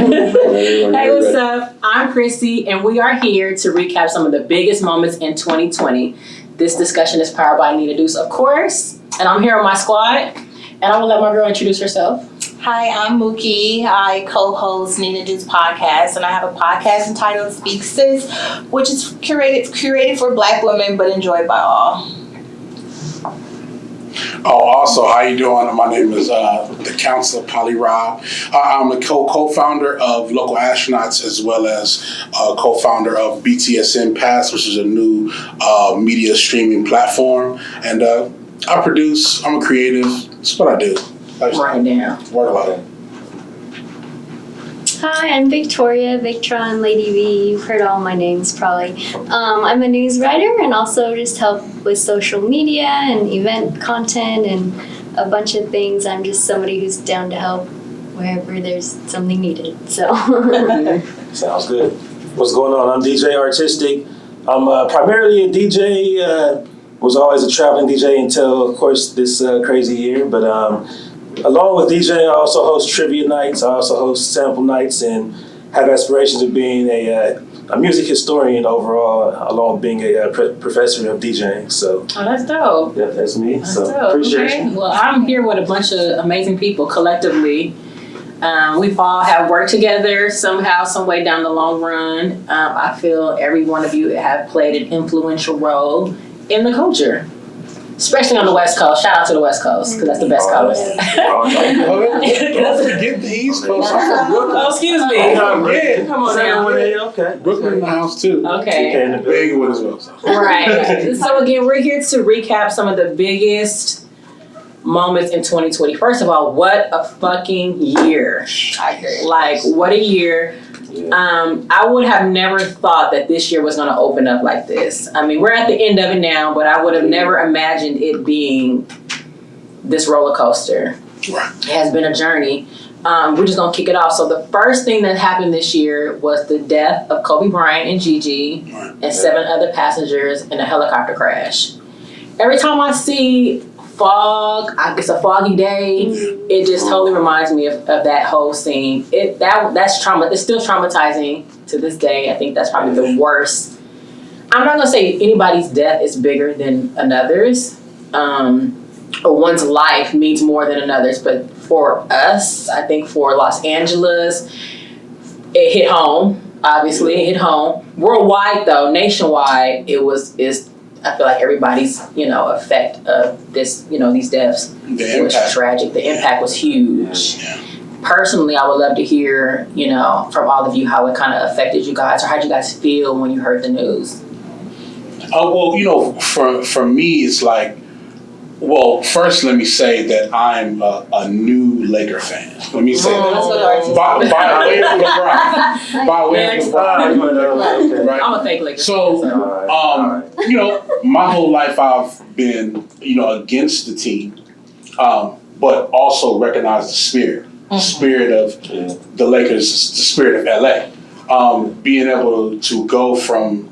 Hey, what's up? I'm Chrissy, and we are here to recap some of the biggest moments in 2020. This discussion is powered by Nina Deuce, of course, and I'm here on my squad, and I will let my girl introduce herself. Hi, I'm Mookie. I co-host Nina Deuce podcast, and I have a podcast entitled Speak Sis, which is curated for Black women, but enjoyed by all. Oh, also, how you doing? My name is the Counselor Polly Rob. I'm the co-founder of Local Astronauts, as well as co-founder of BTSN Pass, which is a new media streaming platform. And I produce. I'm a creative. That's what I do. Right now. Work a lot. Hi, I'm Victoria, Victron, Lady V. You've heard all my names probably. I'm a news writer and also just help with social media and event content and a bunch of things. I'm just somebody who's down to help wherever there's something needed. So Sounds good. What's going on? I'm DJ Rtistic. I'm primarily a DJ. Was always a traveling DJ until, of course, this crazy year. But along with DJing, I also host trivia nights. I also host sample nights and have aspirations of being a music historian overall, along with being a professor of DJing. So, Oh, that's dope. yeah, that's me. That's So dope. appreciate Okay. you. Well, I'm here with a bunch of amazing people collectively. We've all have worked together somehow, some way down the long run. I feel every one of you have played an influential role in the culture, especially on the West Coast. Shout out to the West Coast, because that's the best coast. Don't forget the East Coast. I'm from Brooklyn. Oh, excuse me. Yeah. Come on now. Okay. Brooklyn in the house too. Okay. Big one as well. Right. So again, we're here to recap some of the biggest moments in 2020. First of all, what a fucking year. I agree. Like, what a year. I would have never thought that this year was going to open up like this. I mean, we're at the end of it now, but I would have never imagined it being this roller coaster. Right. It has been a journey. We're just going to kick it off. So the first thing that happened this year was the death of Kobe Bryant and Gigi and 7 other passengers in a helicopter crash. Every time I see fog, it's a foggy day, it just totally reminds me of that whole scene. That's trauma. It's still traumatizing to this day. I think that's probably the worst. I'm not gonna say anybody's death is bigger than another's, or one's life means more than another's, but for us, I think for Los Angeles, it hit home. Obviously, it hit home. Worldwide, though, nationwide, I feel like everybody's, effect of this, these deaths was tragic. The impact was huge. Yeah. Personally, I would love to hear, from all of you how it kind of affected you guys, or how did you guys feel when you heard the news? Well, for me, it's like, well, first let me say that I'm a new Laker fan. Let me say that. By way of LeBron. By way of LeBron. Right? I'm a fake Laker So, fan. my whole life I've been, against the team, but also recognize the spirit. The spirit of the Lakers, the spirit of LA. Being able to go from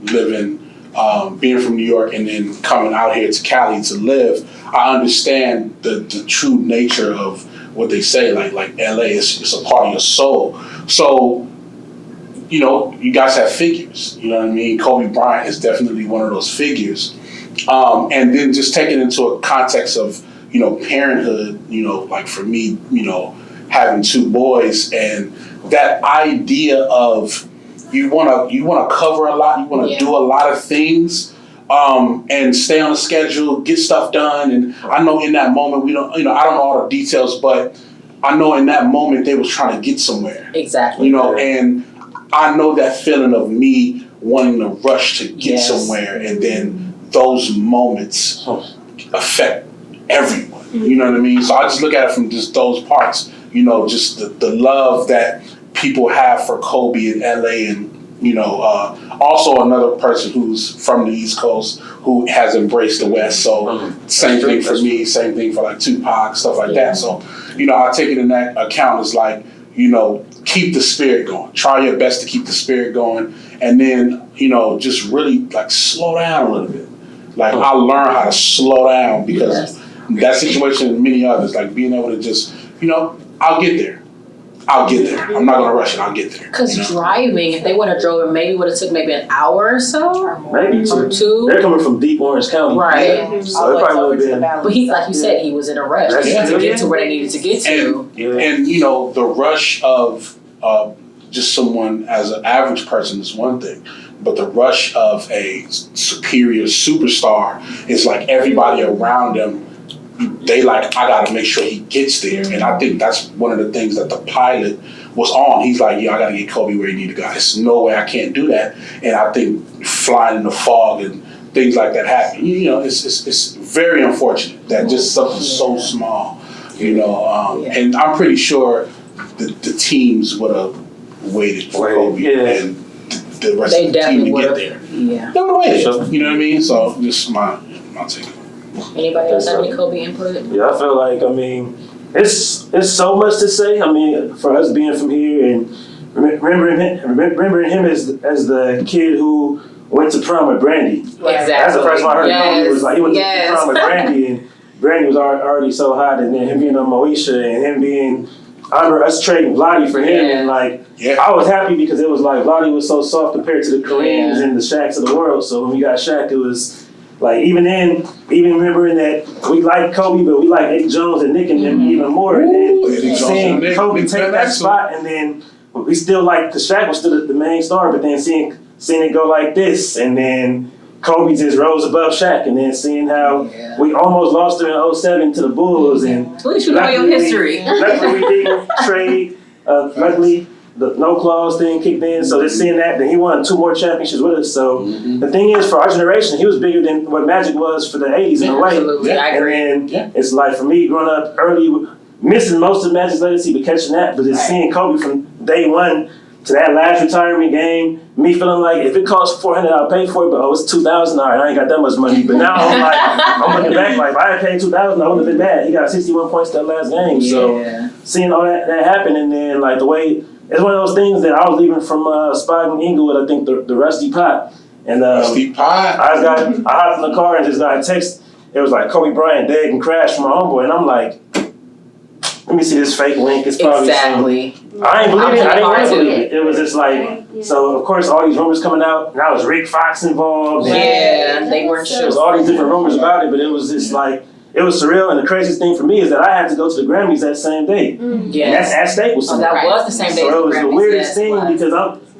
being from New York and then coming out here to Cali to live, I understand the true nature of what they say, like LA is a part of your soul. So, you guys have figures, you know what I mean? Kobe Bryant is definitely one of those figures. And then just taking into a context of, parenthood, like for me, having 2 boys, and that idea of you want to cover a lot, you want to do a lot of things, and stay on a schedule, get stuff done. And I know in that moment I don't know all the details, but I know in that moment they was trying to get somewhere. Exactly. And I know that feeling of me wanting to rush to get somewhere, and then those moments affect everyone. You know what I mean? So I just look at it from just those parts. Just the love that people have for Kobe in LA, and also another person who's from the East Coast who has embraced the West. So same thing for me, same thing for like Tupac, stuff like that. So I take it in that account as like, keep the spirit going. Try your best to keep the spirit going, and then just really like slow down a little bit. Like I learned how to slow down because that situation and many others, like being able to just I'll get there. I'll get there. I'm not gonna rush it. I'll get there. Because you know? driving, if they would have drove, it maybe would have took maybe an hour or so, Maybe or two. They're coming from deep Orange County. Right. So it probably would have been. But he, like you said, he was in a rush. They had to get to where they needed to get to. And you know, the rush of just someone as an average person is one thing, but the rush of a superior superstar is like everybody around them. They like, I gotta make sure he gets there, and I think that's one of the things that the pilot was on. He's like, yeah, I gotta get Kobe where he need to go. There's no way I can't do that, and I think flying in the fog and things like that happen. You know, it's very unfortunate that just something so small, you know. And I'm pretty sure the teams would have waited for Kobe and the rest of the team to get there. Yeah. They would have waited. You know what I mean? So just my take. Anybody else have any Kobe input? Yeah, I feel like, I mean, it's so much to say. I mean, for us being from here and remembering him as the kid who went to prom with Brandy. Exactly. That's the first time I heard Kobe was like, he went to Yes. prom with Brandy, and Brandy was already so hot, and then him being on Moesha and him being, I remember us trading Vlade for him, and like, I was happy because it was like Vlade was so soft compared to the Kareems and the Shaqs of the world. So when we got Shaq, it was like, even remembering that we like Kobe, but we like Eddie Jones and Nick and them even more. And then seeing Kobe take that spot, and then we still like, the Shaq was still the main star, but then seeing it go like this, and then Kobe just rose above Shaq, and then seeing how we almost lost him in 07 to the Bulls. And at least you know your history. Luckily we didn't trade. Luckily the no clause thing kicked in, so just seeing that, then he won 2 more championships with us. So the thing is, for our generation, he was bigger than what Magic was for the 80s in a way. Absolutely, I agree. And then it's like, for me, growing up early, missing most of Magic's legacy, but catching that, but just seeing Kobe from day one to that last retirement game, me feeling like if it costs $400, I'll pay for it, but it's $2,000, all right, I ain't got that much money. But now I'm like, I'm looking back like, if I had paid $2,000, I wouldn't have been bad. He got 61 points that last game. So seeing all that happen, and then like the way, it's one of those things that I was leaving from Spot in Inglewood, I think the Rusty Pot. And Rusty Pot. I hopped in the car and just got a text. It was like Kobe Bryant dead and crashed from my homeboy, and I'm like, let me see this fake link. It's probably exactly. I ain't believe it. I didn't want to believe it. It was just like, so of course all these rumors coming out. Now was Rick Fox involved. And they weren't sure. There was all these different rumors about it, but it was just like, it was surreal. And the craziest thing for me is that I had to go to the Grammys that same day. And that's at Staples Center. That was the same day. So it was the weirdest thing because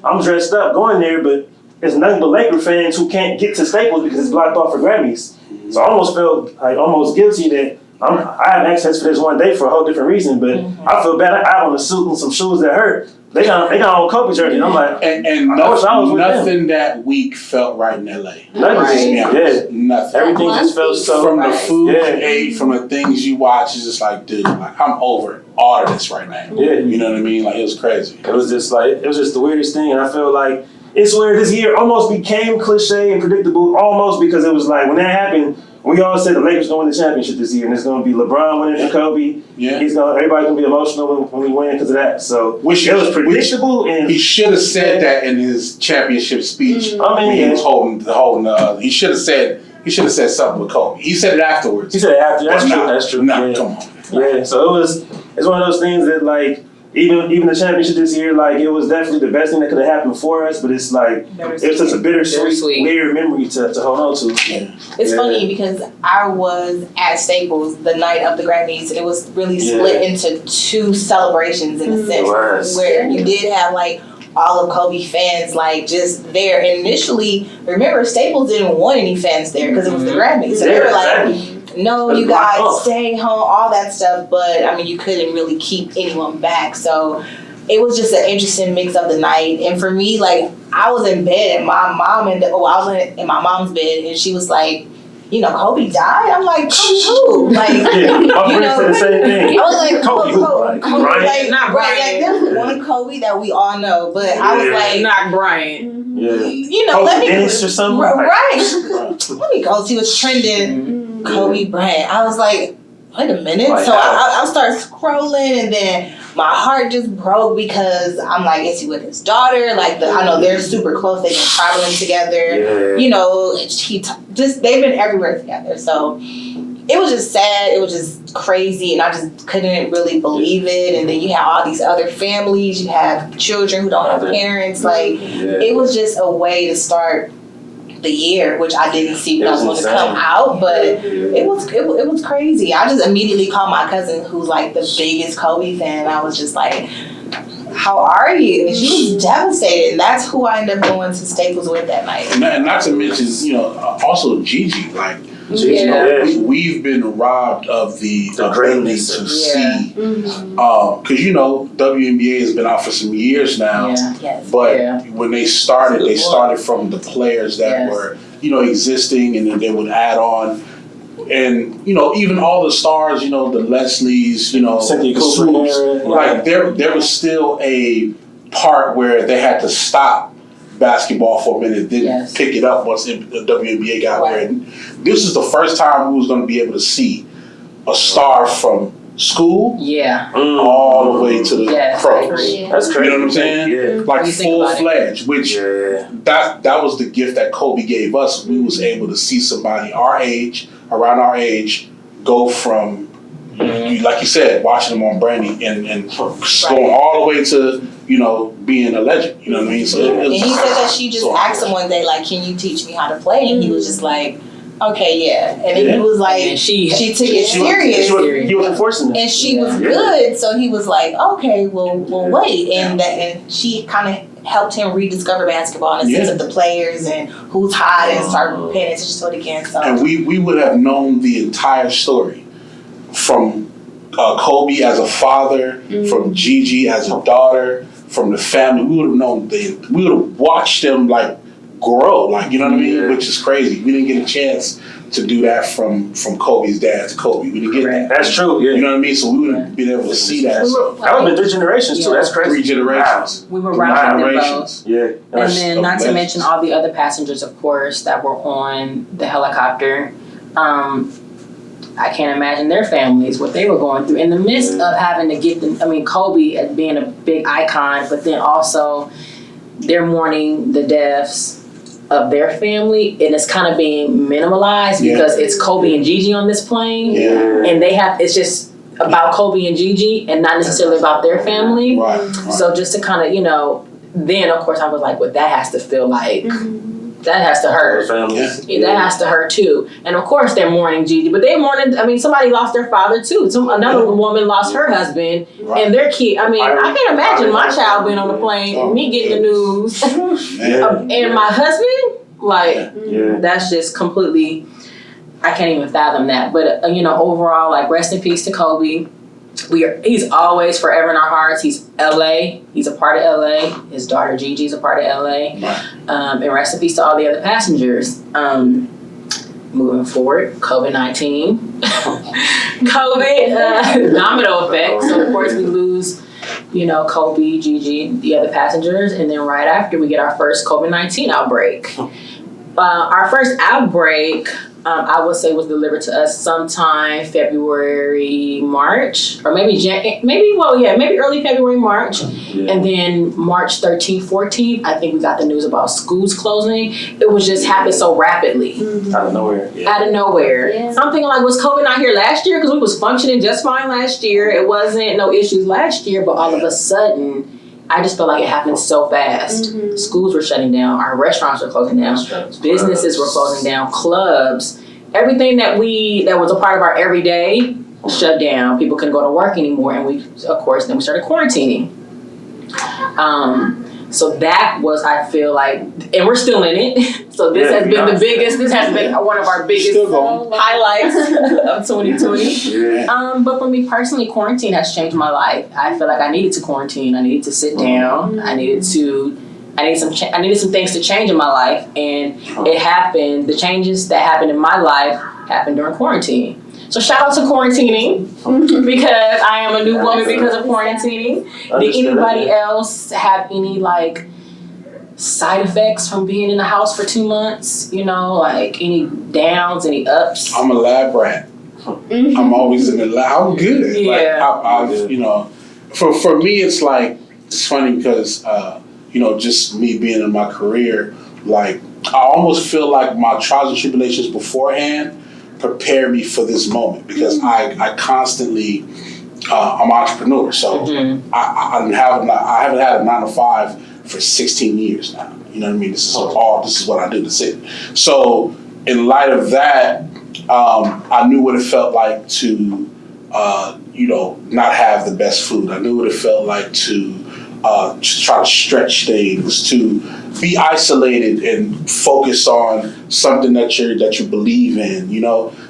I'm dressed up going there, but there's nothing but Laker fans who can't get to Staples because it's blocked off for Grammys. So I almost felt like almost guilty that I have access for this one day for a whole different reason, but I feel bad. I have on a suit and some shoes that hurt. They got on Kobe jersey. And I'm like, and nothing that week felt right in LA. Nothing. Nothing. Everything just felt so. From the food you ate, from the things you watch, it's just like, dude, like I'm over all of this right now. You know what I mean? Like it was crazy. It was just the weirdest thing, and I feel like it's where this year almost became cliche and predictable, almost because it was like when that happened. We all said the Lakers gonna win the championship this year, and it's gonna be LeBron winning for Kobe. Everybody's gonna be emotional when we win because of that. So it was predictable, and he should have said that in his championship speech. I mean, he was holding. He should have said something with Kobe. He said it afterwards. He said it after. That's true. Nah, come on. Yeah. So it's one of those things that like. Even the championship this year, like it was definitely the best thing that could have happened for us, but it's like it was such a bittersweet, weird memory to hold on to. It's funny because I was at Staples the night of the Grammys, and it was really split into 2 celebrations in a sense, where you did have like all of Kobe fans like just there. And initially, remember Staples didn't want any fans there because it was the Grammys, so they were like. No, you guys stay home, all that stuff. But I mean, you couldn't really keep anyone back. So it was just an interesting mix of the night. And for me, like I was in bed, and my mom I was in my mom's bed, and she was like, you know, Kobe died. I'm like, Kobe who? Like, my friend said the same thing. I was like, Kobe Bryant. Not Bryant. Like, there's one Kobe that we all know, but I was like, not Bryant. You know, Kobe let me Dennis or something. Right. Let me go see what's trending. Kobe Bryant. I was like, wait a minute. So I started scrolling, and then my heart just broke because I'm like, is he with his daughter? Like, I know they're super close. They've been traveling together. You know, they've been everywhere together. So it was just sad. It was just crazy, and I just couldn't really believe it. And then you have all these other families. You have children who don't have parents. Like, it was just a way to start the year, which I didn't see when I was going to come out, but it was crazy. I just immediately called my cousin, who's like the biggest Kobe fan. I was just like, "How are you?" And she was devastated. And that's who I ended up going to Staples with that night. And not to mention, also Gigi, like. We've been robbed of the ability to see, because WNBA has been out for some years now. But when they started from the players that were existing, and then they would add on, and even all the stars, the Leslies, the Swoops, like there was still a part where they had to stop basketball for a minute, then pick it up once the WNBA got there. And this is the first time we was going to be able to see a star from school all the way to the pros. That's crazy. You know what I'm saying? Like full-fledged, which that was the gift that Kobe gave us. We was able to see somebody around our age, go from, like you said, watching them on Brandy and going all the way to being a legend, you know what I mean? So and he said that she just asked him one day, like, "Can you teach me how to play?" And he was just like, "Okay, yeah." And then he was like, she took it serious. He wasn't forcing it. And she was good, so he was like, "Okay, well wait." And she kind of helped him rediscover basketball in the sense of the players and who's hot and start paying attention to it again. So. And we would have known the entire story from Kobe as a father, from Gigi as a daughter, from the family. We would have known we would have watched them like grow, like, you know what I mean? Which is crazy. We didn't get a chance to do that from Kobe's dad to Kobe. We didn't get that. That's true. Yeah. You know what I mean? So we would have been able to see that. That would have been 3 generations too. That's crazy. 3 generations. We were rocking them both. Yeah. And then not to mention all the other passengers, of course, that were on the helicopter. I can't imagine their families, what they were going through in the midst of having to get them. I mean, Kobe as being a big icon, but then also they're mourning the deaths of their family, and it's kind of being minimalized because it's Kobe and Gigi on this plane, and it's just about Kobe and Gigi and not necessarily about their family. Right. So just to kind of, then of course I was like, well, that has to feel like. That has to hurt. That has to hurt too. And of course they're mourning Gigi, but they mourning. I mean, somebody lost their father too. Another woman lost her husband and their kid. I mean, I can't imagine my child being on the plane, me getting the news, and my husband. Like, that's just completely. I can't even fathom that. But overall, like, rest in peace to Kobe. He's always forever in our hearts. He's LA. He's a part of LA. His daughter Gigi's a part of LA. And rest in peace to all the other passengers. Moving forward, COVID-19. COVID, domino effect. So of course we lose, Kobe, Gigi, the other passengers, and then right after we get our first COVID-19 outbreak. Our first outbreak, I would say, was delivered to us sometime February, March, or maybe early February, March. And then March 13th, 14th, I think we got the news about schools closing. It was just happened so rapidly. Out of nowhere. Out of nowhere. Yeah. So I'm thinking, like, was COVID not here last year? Because we was functioning just fine last year. It wasn't no issues last year, but all of a sudden, I just felt like it happened so fast. Schools were shutting down. Our restaurants were closing down. Businesses were closing down. Clubs. Everything that was a part of our everyday shut down. People couldn't go to work anymore. And we started quarantining. So that was, I feel like, and we're still in it. So this has been the biggest, this has been one of our biggest highlights of 2020. But for me personally, quarantine has changed my life. I feel like I needed to quarantine. I needed to sit down. I needed some things to change in my life. And it happened, the changes that happened in my life happened during quarantine. So shout out to quarantining because I am a new woman because of quarantining. Did anybody else have any side effects from being in the house for 2 months? Like any downs, any ups? I'm a lab rat. I'm always in the lab. I'm good at it. For me, it's funny because, just me being in my career, I almost feel like my trials and tribulations beforehand prepare me for this moment because I constantly, I'm an entrepreneur, so I haven't had a 9 to 5 for 16 years now. You know what I mean? This is what I do. That's it. So in light of that, I knew what it felt like to, not have the best food. I knew what it felt like to try to stretch things, to be isolated and focus on something that you believe in.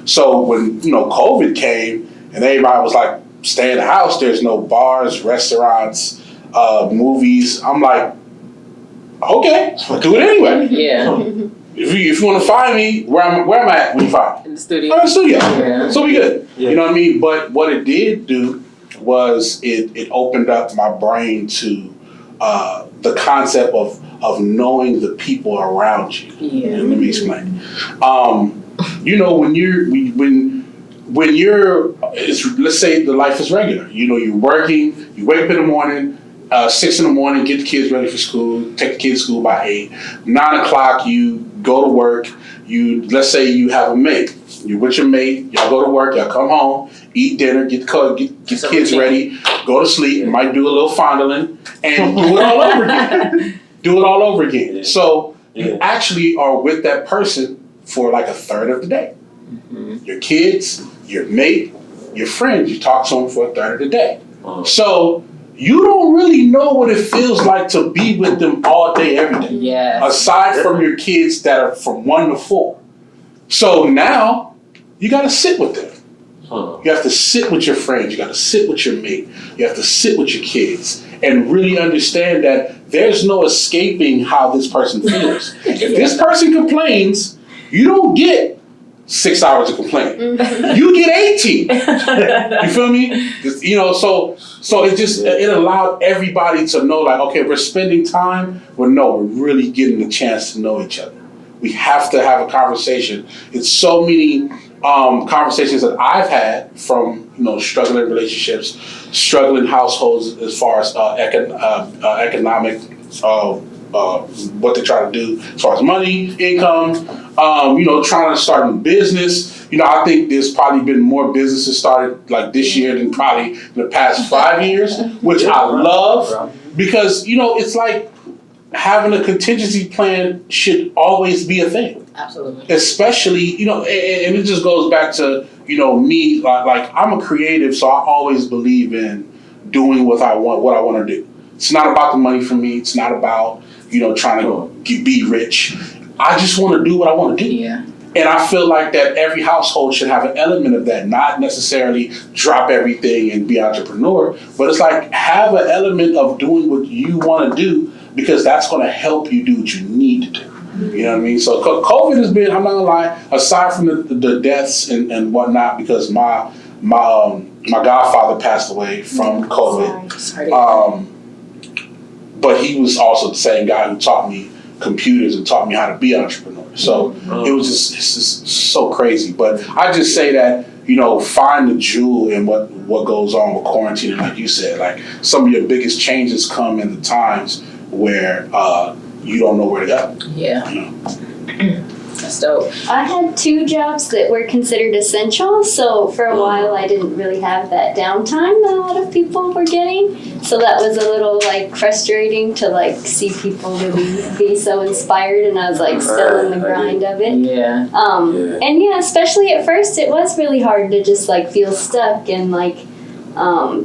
So when COVID came and everybody was like, stay in the house. There's no bars, restaurants, movies. I'm like, okay, I'll do it anyway. Yeah. If you want to find me, where am I at when you find me? In the studio. I'm in the studio. Yeah. So we good. Yeah. You know what I mean? But what it did do was it opened up my brain to the concept of knowing the people around you. Yeah. And let me explain. When you're, let's say the life is regular. You're working. You wake up in the morning. 6 in the morning, get the kids ready for school, take the kids to school by 8. 9 o'clock, you go to work. Let's say you have a mate. You're with your mate, y'all go to work, y'all come home, eat dinner, get the kids ready, go to sleep, might do a little fondling, and do it all over again. Do it all over again. Yeah. So you actually are with that person for like a third of the day. Your kids, your mate, your friends, you talk to them for a third of the day. So you don't really know what it feels like to be with them all day, every day. Yes. Aside from your kids that are from 1 to 4. So now you got to sit with them. You have to sit with your friends. You got to sit with your mate. You have to sit with your kids and really understand that there's no escaping how this person feels. If this person complains, you don't get 6 hours of complaining. You get 18. You feel me? So it allowed everybody to know, like, okay, we're spending time. Well, no, we're really getting a chance to know each other. We have to have a conversation. It's so many conversations that I've had from struggling relationships, struggling households as far as economic. What they try to do as far as money, income, trying to start a business. I think there's probably been more businesses started like this year than probably in the past 5 years, which I love because, it's like having a contingency plan should always be a thing. Absolutely. Especially, and it just goes back to, me, like I'm a creative, so I always believe in doing what I want to do. It's not about the money for me. It's not about, trying to be rich. I just want to do what I want to do. Yeah. And I feel like that every household should have an element of that, not necessarily drop everything and be entrepreneur, but it's like have an element of doing what you want to do because that's going to help you do what you need to do. You know what I mean? So COVID has been, I'm not going to lie, aside from the deaths and whatnot, because my godfather passed away from COVID. Sorry. But he was also the same guy who taught me computers and taught me how to be an entrepreneur. So it's just so crazy. But I just say that, find the jewel in what goes on with quarantine. And like you said, like some of your biggest changes come in the times where you don't know where to go. Yeah. That's dope. I had 2 jobs that were considered essential, so for a while I didn't really have that downtime that a lot of people were getting. So that was a little frustrating to see people really be so inspired, and I was still in the grind of it. Yeah. And yeah, especially at first it was really hard to just feel stuck and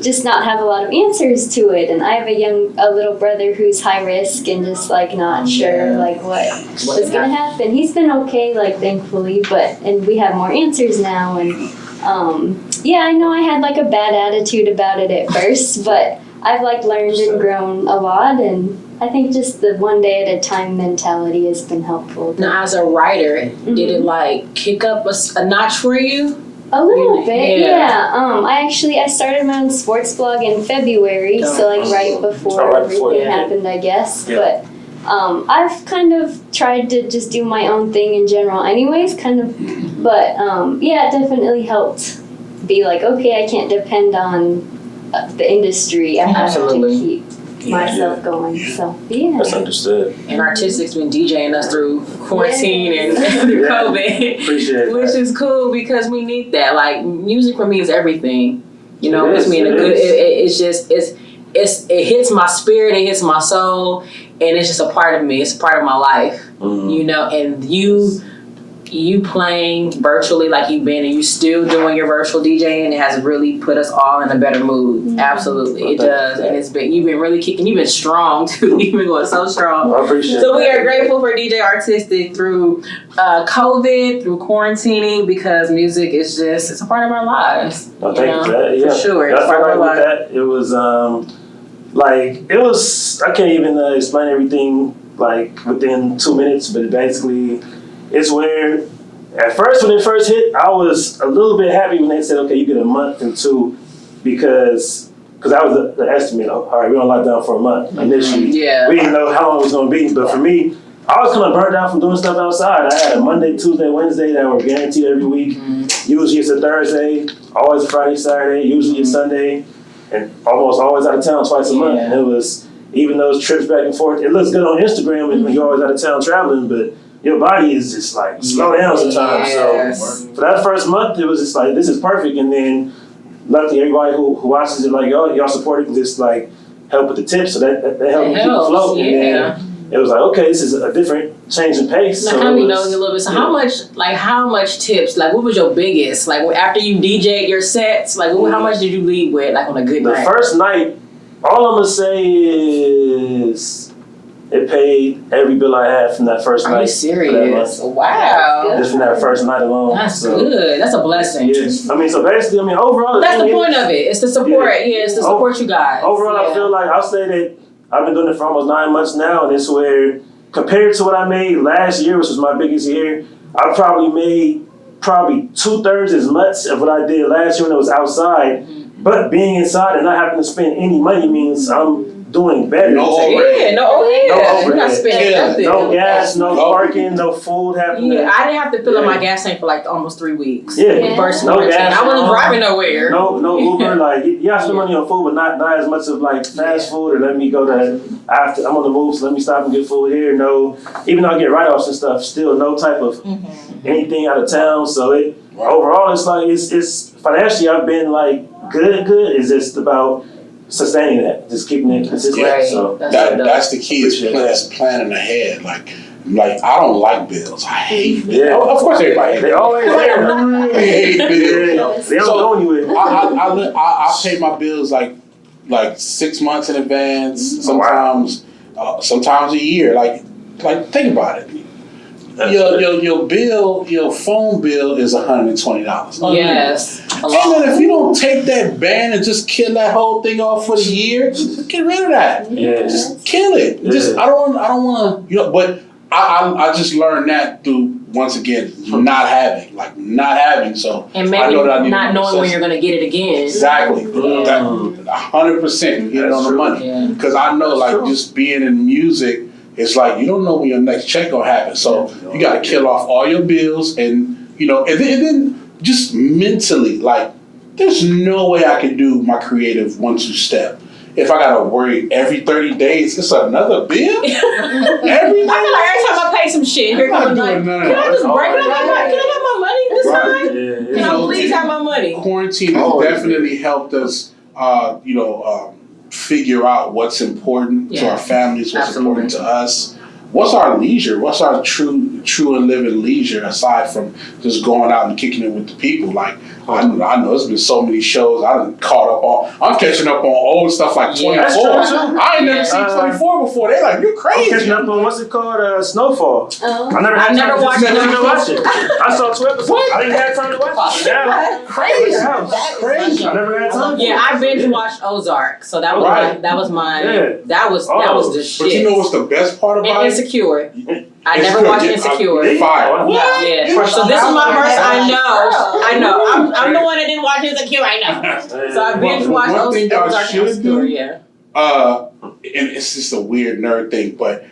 just not have a lot of answers to it. And I have a little brother who's high risk and just not sure what's gonna happen. He's been okay, thankfully, and we have more answers now. And I know I had a bad attitude about it at first, but I've learned and grown a lot, and I think just the one day at a time mentality has been helpful. Now, as a writer, did it kick up a notch for you? A little bit, Yeah. I started my own sports blog in February, so right before everything happened, I guess. Yeah. But I've kind of tried to just do my own thing in general, anyways. But it definitely helped be okay, I can't depend on the industry. I have Absolutely. to keep myself going. So yeah. That's understood. And Rtistic's been DJing us through quarantine and through Yeah. COVID. Appreciate Which that. is cool because we need that. Like, music for me is everything. You know, It it's is, me in a it good. is. It hits my spirit. It hits my soul, and it's just a part of me. It's a part of my life. You know, and you playing virtually like you've been, and you still doing your virtual DJing, it has really put us all in a better mood. Absolutely, it does. And you've been really kicking. You've been strong too. You've been going so strong. I appreciate So we that. are grateful for DJ Rtistic through COVID, through quarantining, because music is it's a part of our lives. No, thank you for that. Yeah, For sure. I It's feel part of like our with lives. that, it was I can't even explain everything like within 2 minutes, but basically, it's where at first when it first hit, I was a little bit happy when they said, okay, you get a month and 2, because that was the estimate. All right, we're on lockdown for a month initially. Yeah. We didn't know how long it was going to be, but for me, I was kind of burnt out from doing stuff outside. I had a Monday, Tuesday, Wednesday that were guaranteed every week. Usually it's a Thursday, always a Friday, Saturday, usually a Sunday, and almost always out of town twice a month. And it was, even those trips back and forth, it looks good on Instagram when you're always out of town traveling, but your body is just like, slow down sometimes. Yes. So for that first month, it was just like, this is perfect. And then luckily everybody who watches it, like, oh, y'all support it, can just like help with the tips. So that helped me keep afloat. And then it was like, okay, this is a different change in pace. Now, So how it we was- know you a little bit. So how much tips? Like, what was your biggest? Like, after you DJ'd your sets, like, how much did you leave with? Like on a good The night. first night, all I'm gonna say is it paid every bill I had from that first night. Are you serious? Wow. Just from that first night alone. That's So, good. That's a blessing. yes. I mean, so basically, overall, That's the thing point is- of it. It's the support. Yeah, it's to support you guys. Overall, I feel like I'll say that I've been doing it for almost 9 months now, and it's where, compared to what I made last year, which was my biggest year, I probably made 2/3 as much of what I did last year when it was outside. But being inside and not having to spend any money means I'm doing better. No Yeah, no overhead. No We're not overhead. spending Yeah. nothing. No gas, no parking, no food happening. Yeah, I didn't have to fill up Yeah. my gas tank for like almost 3 weeks. Yeah. First No quarantine. gas, I wasn't no- driving nowhere. No Uber. Like, you have to spend money on food, but not as much of like fast food, or let me go to after I'm on the move, so let me stop and get food here. No, even though I get write-offs and stuff, still no type of anything out of town. So overall, it's like it's financially I've been like good. It's just about sustaining that, just keeping it consistent. Right. So That's the key is planning ahead. Like I don't like bills. I hate bills. Yeah. Of course, everybody hates they bills. always I really hate bills. They don't So, go anywhere. I pay my bills like 6 months in advance. Sometimes a year. Like think about it. Your phone bill is $120. Yes. And then if you don't take that ban and just kill that whole thing off for the year, just get rid of that. Yeah. Just kill it. Just I don't want to. But I just learned that through once again not having. So And I maybe know that I need not to knowing when assess you're going to get it again. exactly. Yeah. 100%. You hit it on the money. Yeah. Because I know just being in music. It's like you don't know when your next check gonna happen, so you got to kill off all your bills, and and then just mentally, like, there's no way I can do my creative 1-2 step if I gotta worry every 30 days. It's another bill. Every I feel like every time I pay some shit, here comes like, can I just break it? Can I have my money this time? Can I please have my money? Quarantine has definitely helped us, figure out what's important to our families, what's important to us. What's our leisure? What's our true and living leisure aside from just going out and kicking it with the people? Like, I know there's been so many shows I'm catching up on old stuff like 24. that's true. I ain't never seen 24 before. They like, you're I'm crazy. catching up on what's it called? Snowfall. Oh. I never watched it. watch it. I saw 2 episodes. I didn't have time to watch it. Yeah. Crazy. Crazy. I never had time. Yeah, I binge watched Ozark, so that was Right. that was my Yeah. that was the shit. But you know what's the best part about And it? Insecure. I never watched Insecure. Fire. Yeah. You So this is my first. I know. Girl. I'm the one that didn't watch Insecure. I know. So I binge watched One thing y'all Ozark and should Insecure. do- Yeah. And it's just a weird nerd thing, but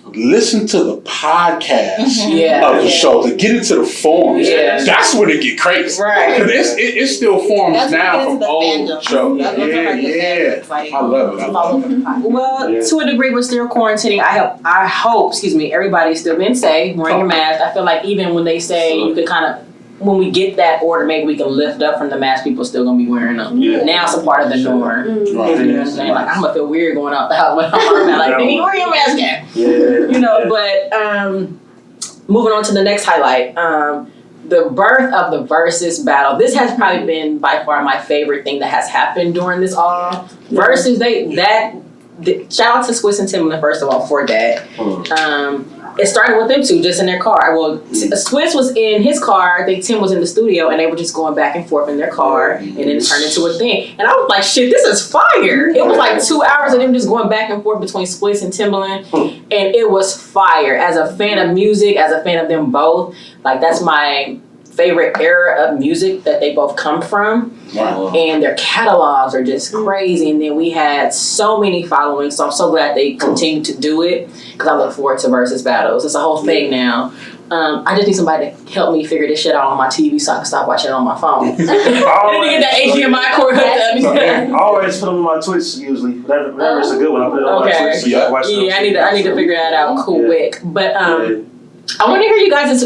listen to the podcast Yeah. of the show to get into the forums. Yeah. That's when it get crazy. Right. Because it's still forums That's now what from gets old into the fandom. shows. That's what Yeah, like the yeah. fandoms, like, I love it. I all love over it. the podcast. Well, Yeah. to a degree, we're still quarantining. I hope, everybody's still being safe, wearing your mask. I feel like even when they say you could kind of, when we get that order, maybe we can lift up from the mask, people still gonna be wearing them. Yeah. Now it's a part of the norm. Right. You know what I'm saying? Like, I'm gonna feel weird going out the house with my mask. Like, you wear your mask again. Yeah. You know, but moving on to the next highlight. The birth of the versus battle. This has probably been by far my favorite thing that has happened during this all. Versus, shout out to Swiss and Timbaland first of all for that. It started with them two just in their car. Well, Swiss was in his car. I think Tim was in the studio, and they were just going back and forth in their car, and then it turned into a thing. And I was like, "Shit, this is fire!" It was like 2 hours of them just going back and forth between Swiss and Timbaland, and it was fire. As a fan of music, as a fan of them both, like that's my favorite era of music that they both come from. Wow. And their catalogs are just crazy. And then we had so many followings, so I'm so glad they continue to do it because I look forward to versus battles. It's a whole thing now. I just need somebody to help me figure this shit out on my TV so I can stop watching it on my phone. I need to get that HDMI cord hooked up. I always put them on my Twitch usually. Whenever it's a good one, I put it on my Okay. Twitch. So you can watch Yeah, I need to figure that out quick. But I want to hear you guys'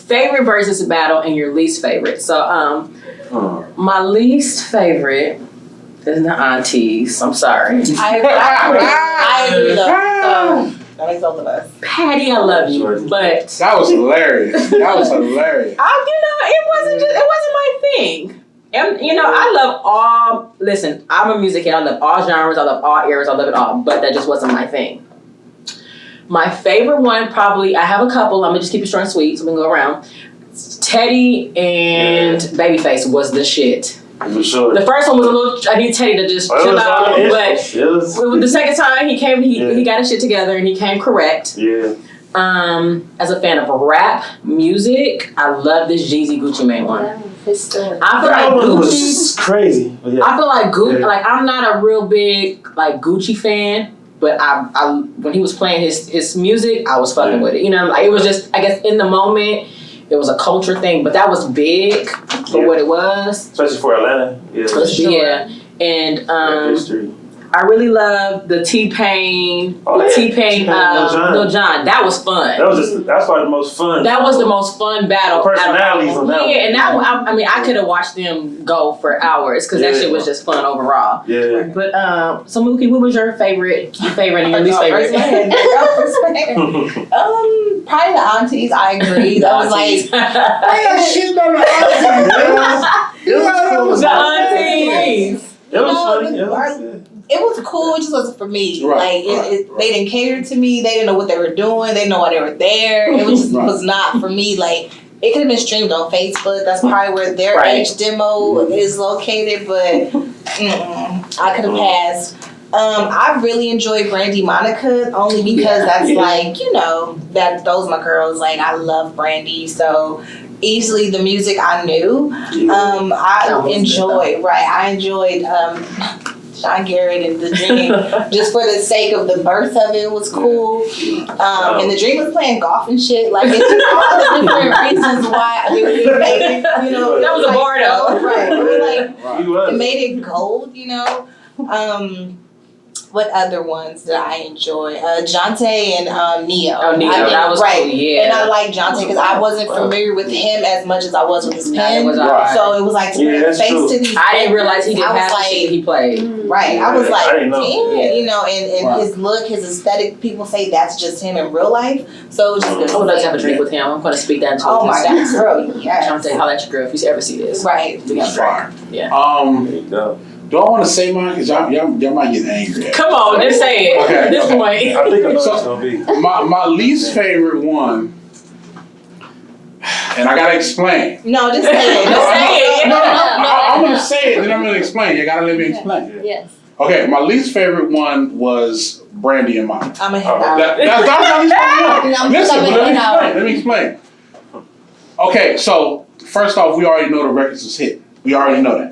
favorite versus battle and your least favorite. So my least favorite is the aunties. I'm sorry. I agree though. So that makes both of us. Patty, I love you, but That was hilarious. That was hilarious. it wasn't my thing. And, I love all. Listen, I'm a music head. I love all genres. I love all eras. I love it all. But that just wasn't my thing. My favorite one, probably, I have a couple. I'm gonna just keep it short and sweet, so we can go around. Teddy and Babyface was the shit. For sure. The first one was a little. I need Teddy to just chill out, but the second time he came, he got his shit together and he came correct. Yeah. As a fan of rap music, I love this Jeezy Gucci Mane one. Yeah, historic. I feel That like one was Gucci. crazy. But yeah. I feel like Gucci. Yeah. Like I'm not a real big Gucci fan, but I when he was playing his music, I was fucking with it. Like it was just, I guess in the moment, it was a culture thing, but that was big for what it was. Especially for Atlanta. Yeah. Yeah, and history. I really love the T-Pain, T-Pain, Lil Jon. That was fun. That's probably the most fun. That was the most fun battle. The personalities on that one. Yeah, and I could have watched them go for hours because that shit was just fun overall. Yeah. But so Mookie, what was your favorite and your least favorite? Probably the aunties. I agree. That was like Shit on the aunties. The aunties. It was funny. it was cool. It just wasn't for me. Right, They didn't cater to me. They didn't know what they were doing. They didn't know why they were there. It was just was not for me. Like it could have been streamed on Facebook. That's probably where their H demo is located. But I could have passed. I really enjoy Brandy Monica only because that's like, that those my girls. Like I love Brandy, so easily the music I knew. I enjoyed Sean Garrett and The Dream just for the sake of the birth of it was cool. And The Dream was playing golf and shit. Like it's just all the different reasons why it made it, that was a bar though. Right. It was like it made it gold, What other ones did I enjoy? Jonte and Neo. Oh, Neo, that was cool, yeah. And I like Jonte because I wasn't familiar with him as much as I was with his pen. So it was like to bring face to these. I didn't realize he didn't have the shit he played. Right. I was like, damn, and his look, his aesthetic, people say that's just him in real life. So it was just good. I would like to have a drink with him. I'm going to speak that into Oh my God, girl, yes. Jonte, holla at your girl if you ever see this. Right. We got far. Yeah. There you go. Do I want to say mine? Because y'all might get angry. Come on, just say it. Okay, at this point. I think I know what it's gonna be. My least favorite one, and I gotta explain. No, just say it. I'm gonna say it, then I'm gonna explain. You gotta let me explain. Yes. Okay, my least favorite one was Brandy and Monica. I'm a hit out. That's my least favorite one. Listen, let me explain. Okay, so first off, we already know the records was hit. We already know that.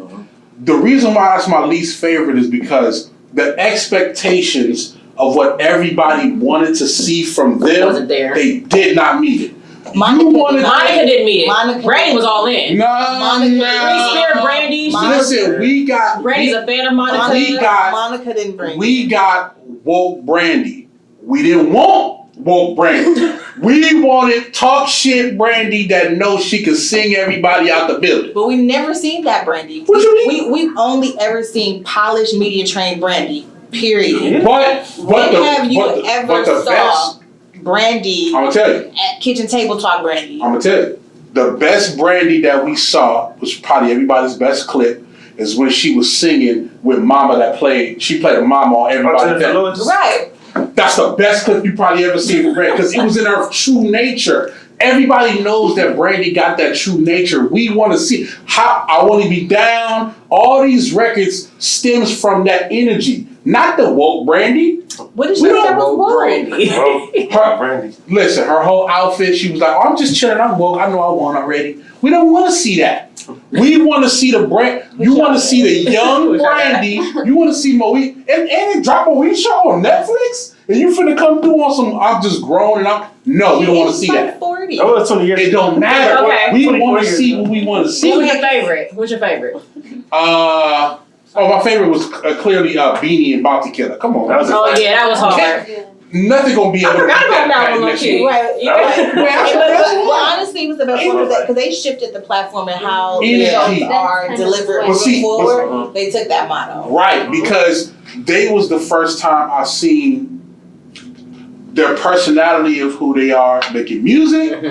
The reason why it's my least favorite is because the expectations of what everybody wanted to see from them, wasn't there. They did not meet it. Monica didn't meet it. Monica Brandy was all in. Monica Free spirit Brandy. Listen, we got. Brandy's a fan of Monica. Monica didn't bring. We got woke Brandy. We didn't want woke Brandy. We wanted talk shit Brandy that knows she can sing everybody out the building. But we never seen that Brandy. What you mean? We've only ever seen polished media trained Brandy. Period. But have you ever saw best, Brandy I'm gonna tell you. at kitchen table talk Brandy? I'm gonna tell you. The best Brandy that we saw, which probably everybody's best clip, is when she was singing with Mama she played a Mama on Everybody That. Right. That's the best clip you probably ever seen from Brandy because it was in her true nature. Everybody knows that Brandy got that true nature. We want to see how I Want to Be Down. All these records stems from that energy, not the woke Brandy. What did she say was woke? Brandy. Listen, her whole outfit, she was like, oh, I'm just chilling, I'm woke, I know I won already. We don't want to see that. We want to see the brand. You want to see the young Brandy. You want to see Moe. And it dropped a Moe show on Netflix? And you finna come through on some, I'm just grown and I'm, no, we don't want to see that. 40. Oh, it's 20 years. It don't matter. Okay. We want to see what we want to see. Who's your favorite? What's your favorite? My favorite was clearly Beanie and Bounty Killer. Come on. That was that was hard. Nothing gonna be able to beat that one next year. Right. Well, honestly, it was the best one because they shifted the platform and how the shows are delivered moving forward. They took that motto. Right, because they was the first time I seen their personality of who they are making music,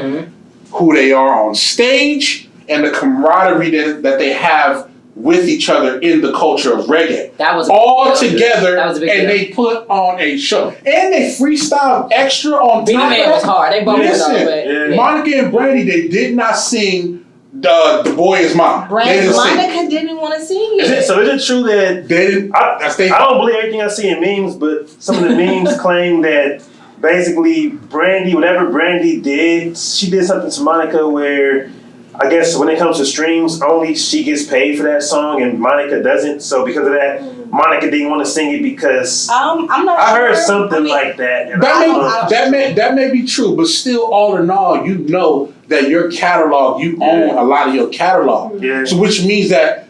who they are on stage, and the camaraderie that they have with each other in the culture of reggae. That was all together, that was a big and deal. they put on a show. And they freestyled extra on Beanie top Man of that. was hard. They both Listen, was hard, but Monica and Brandy, they did not sing The Boy Is Mine. Monica didn't want to sing it. So is it true that they didn't? I don't believe everything I see in memes, but some of the memes claim that basically Brandy, whatever Brandy did, she did something to Monica where I guess when it comes to streams, only she gets paid for that song and Monica doesn't. So because of that, Monica didn't want to sing it because I'm not I sure. heard something like that. That may be true, but still, all in all, you know that your catalog, you own a lot of your catalog. Yeah. So which means that,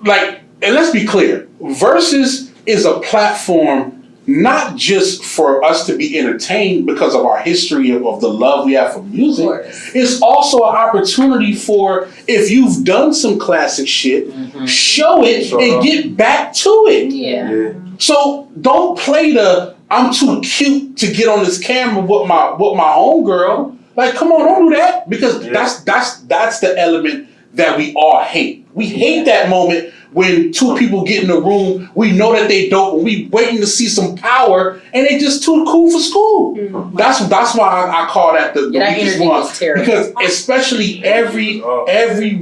and let's be clear, Versus is a platform not just for us to be entertained because of our history of the love we have for music. It's also an opportunity for, if you've done some classic shit, show it and get back to it. Yeah. So don't play the I'm too cute to get on this camera with my homegirl. Like, come on, don't do that, because that's the element that we all hate. We hate that moment when two people get in a room, we know that they dope, and we waiting to see some power, and they just too cool for school. That's why I call that the that weakest energy one. was terrible. Because especially every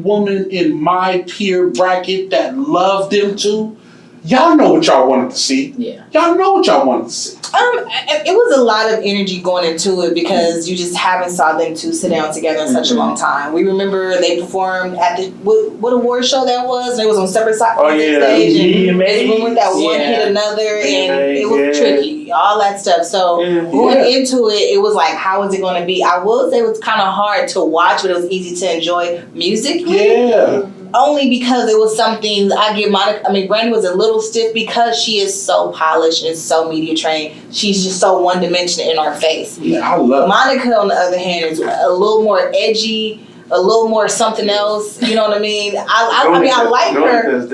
woman in my peer bracket that loved them too, y'all know what y'all wanted to see. Yeah. Y'all know what y'all wanted to see. It was a lot of energy going into it because you just haven't saw them two sit down together in such a long time. We remember they performed at the what award show that was. They was on separate sides of the stage, and they went that one hit another, and it was tricky, all that stuff. So going into it, it was like, how is it going to be? I will say it was kind of hard to watch, but it was easy to enjoy musically. Yeah. Only because it was something I give Monica. I mean, Brandy was a little stiff because she is so polished and so media trained. She's just so one dimensional in our face. Yeah, I love Monica, on the other hand, is a little more edgy, a little more something else. You know what I mean? I like her,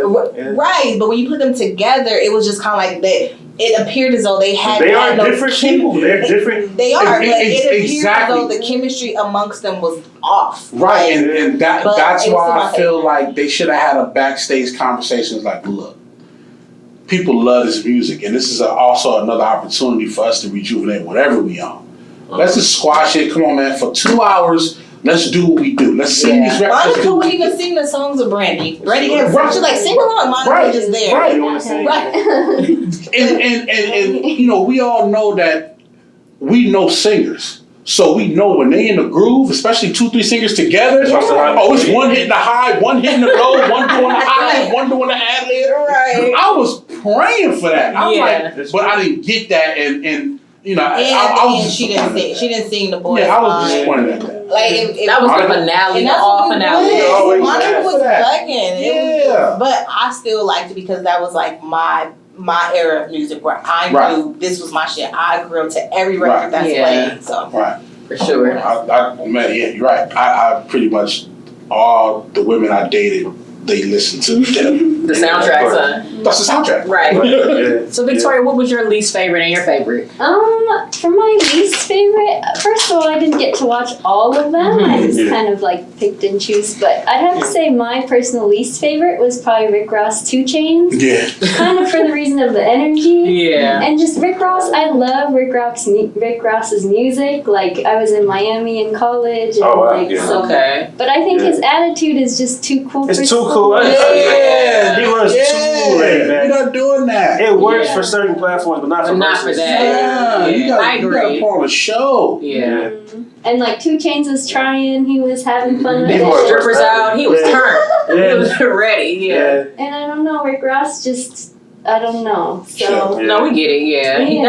right? But when you put them together, it was just kind of like that. It appeared as though they had. They are different people. They're different. They are, but it appeared as though the chemistry amongst them was off. Right, and that's why I feel like they should have had a backstage conversation. Like, look, people love this music, and this is also another opportunity for us to rejuvenate whatever we own. Let's just squash it. Come on, man, for 2 hours. Let's do what we do. Let's sing these records. Monica wouldn't even sing the songs of Brandy. Brandy had she's like, sing along. Monica was just there. And you know, we all know that we know singers. So we know when they in the groove, especially 2-3 singers together. Oh, it's one hitting the high, one hitting the low, one doing the high, one doing the ad lib. Right. I was praying for that. I was like, but I didn't get that, and you know, and she didn't sing the boys. Yeah, I was disappointed at that. Like that was the finale, the all finale. Monica was bugging. Yeah. But I still liked it because that was like my era of music where I knew this was my shit. I grew up to every record that's played. So for sure. Man, yeah, you're right. I pretty much all the women I dated, they listened to them. The soundtrack, son. That's the soundtrack. Right. Yeah. So Victoria, what was your least favorite and your favorite? For my least favorite, first of all, I didn't get to watch all of them. I just kind of like picked and choose. But I'd have to say my personal least favorite was probably Rick Ross 2 Chainz. Yeah. Kind of for the reason of the energy. Yeah. And just Rick Ross, I love Rick Ross's music. Like I was in Miami in college. And so. Okay. But I think his attitude is just too cool. It's for too cool. Yeah. He runs too late, man. We're not doing that. It works for certain platforms, but not for verses. Yeah, you gotta put on a show. Yeah. And like 2 Chainz was trying, he was having fun with it. Strippers out, he was turned. He was ready, yeah. And I don't know, Rick Ross just, I don't know. So no, we get it, he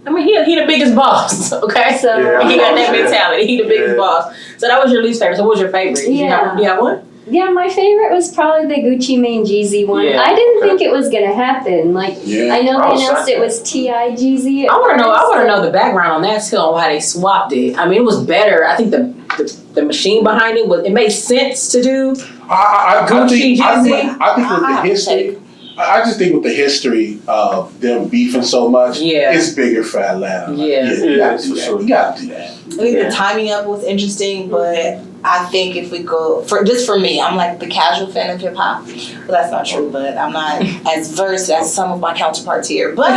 the biggest boss, okay? So he got that mentality, he the biggest boss. So that was your least favorite. So what was your favorite? Do you have one? Yeah, my favorite was probably the Gucci Mane Jeezy one. Yeah. I didn't think it was gonna happen. Like I know they announced it was T.I. Jeezy. I wanna know the background on that too, on why they swapped it. I mean, it was better. I think the machine behind it made sense to do. Gucci Jeezy. I think with the history. I just think with the history of them beefing so much, it's bigger for Atlanta. You gotta do that. You gotta do that. I think the timing of it was interesting, but I think if we go for me, I'm like the casual fan of hip hop. Well, that's not true, but I'm not as versed as some of my counterparts here. But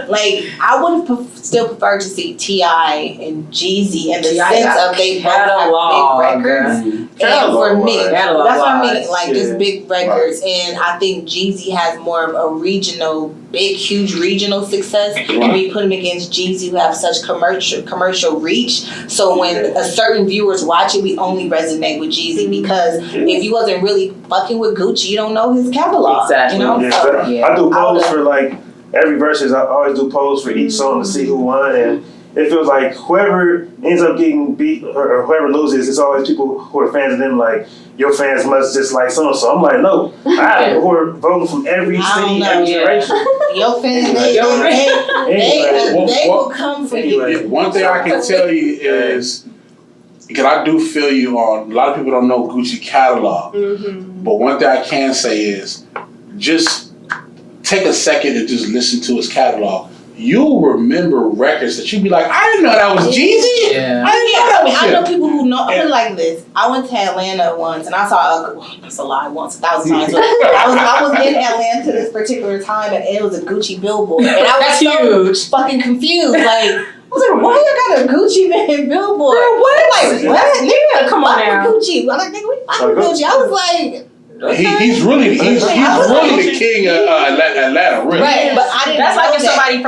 like, I would have still preferred to see T.I. and Jeezy in the sense of they both have big records. And for me, that's what I mean. Like just big records, and I think Jeezy has more of a huge regional success, and we put him against Jeezy, who have such commercial reach. So when a certain viewers watch it, we only resonate with Jeezy because if you wasn't really fucking with Gucci, you don't know his catalog. Exactly. You know? I do polls for like every verses. I always do polls for each song to see who won, and it feels like whoever ends up getting beat or whoever loses, it's always people who are fans of them. Like your fans must just like so and so. I'm like, no, I have people who are voting from every city, every generation. Your fans, they will come for you. One thing I can tell you is, because I do feel you on, a lot of people don't know Gucci catalog, but one thing I can say is, just take a second and just listen to his catalog. You'll remember records that you'd be like, I didn't know that was Jeezy. Yeah. I know people who know. I feel like this. I went to Atlanta once, and I saw that's a lie. Once 1,000 times. I was in Atlanta this particular time, and it was a Gucci billboard, and I was huge. Fucking confused. Like I was like, why you got a Gucci man billboard? What? Like what? Nigga, come on now. Gucci. I'm like, nigga, we fucking Gucci. I was like. He's really the king of Atlanta, really. Right, but I didn't. That's know like if that. somebody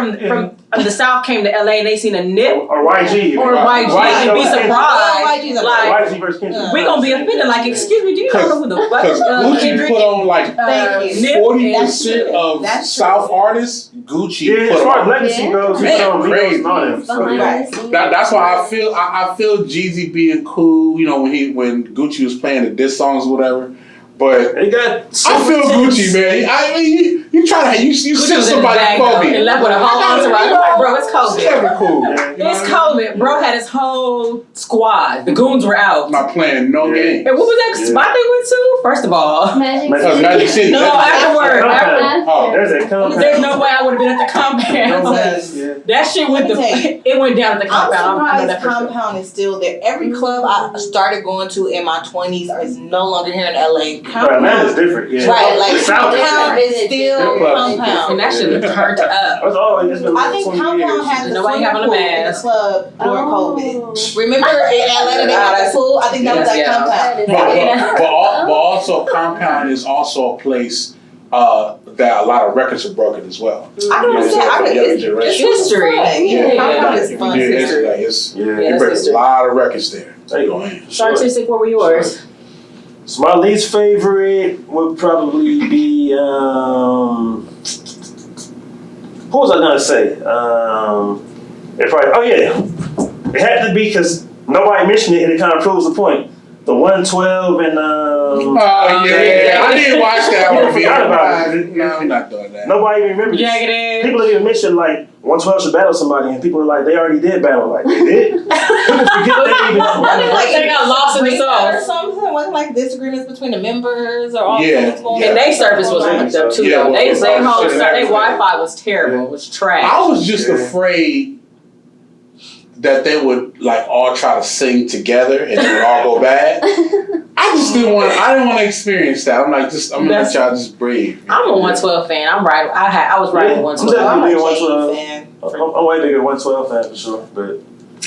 from the South came to LA and they seen a nip or YG or YG and be surprised. Like YG versus Kendrick. we gonna be offended. Like, excuse me, do you know who the fuck Gucci Kendrick put on like 40% of South artists. Gucci put as far as on. legacy goes, he put on Migos and all them. So, That's why I feel Jeezy being cool. You know when Gucci was playing the diss songs or whatever. But he got I feel Gucci, man. I mean, you try to you send somebody for me and left with a whole entourage. Like, bro, it's COVID. It's never cool. It's COVID. Bro had his whole squad. The goons were out. Not playing no game. And what was that spot they went to? First of all, Magic City. No, afterward. Oh, there's a compound. There's no way I would have been at the compound. That shit it went down at the compound. I'm surprised the compound is still there. Every club I started going to in my 20s is no longer here in LA. Atlanta's different, yeah. Right, like compound is still compound. And that shit turned up. I think compound had the swimming pool in the club during COVID. Remember in Atlanta they had the pool? I think that was at compound. But also compound is also a place that a lot of records are broken as well. I can understand. It's history. It's fun. You break a lot of records there. So Rtistic, what were yours? So my least favorite would probably be who was I gonna say? It had to be because nobody mentioned it, and it kind of proves the point. The 112 and I didn't watch that one. Forgot about it. No, I'm not doing that. Nobody even remembers. People didn't even mention like 112 should battle somebody, and people are like, they already did battle. Like they did. People forget they even. They got lost in the or sauce. something. Wasn't like disagreements between the members or all Yeah. going And their service was fucked up too. Yeah, Though. Their well, Wi-Fi was terrible. It was trash. I was just afraid that they would like all try to sing together and it would all go bad. I didn't want to experience that. I'm gonna let y'all just breathe. I'm a 112 fan. I'm right. I was right with 112. I'm a I'm J fan. I'm way bigger 112 fan for sure, but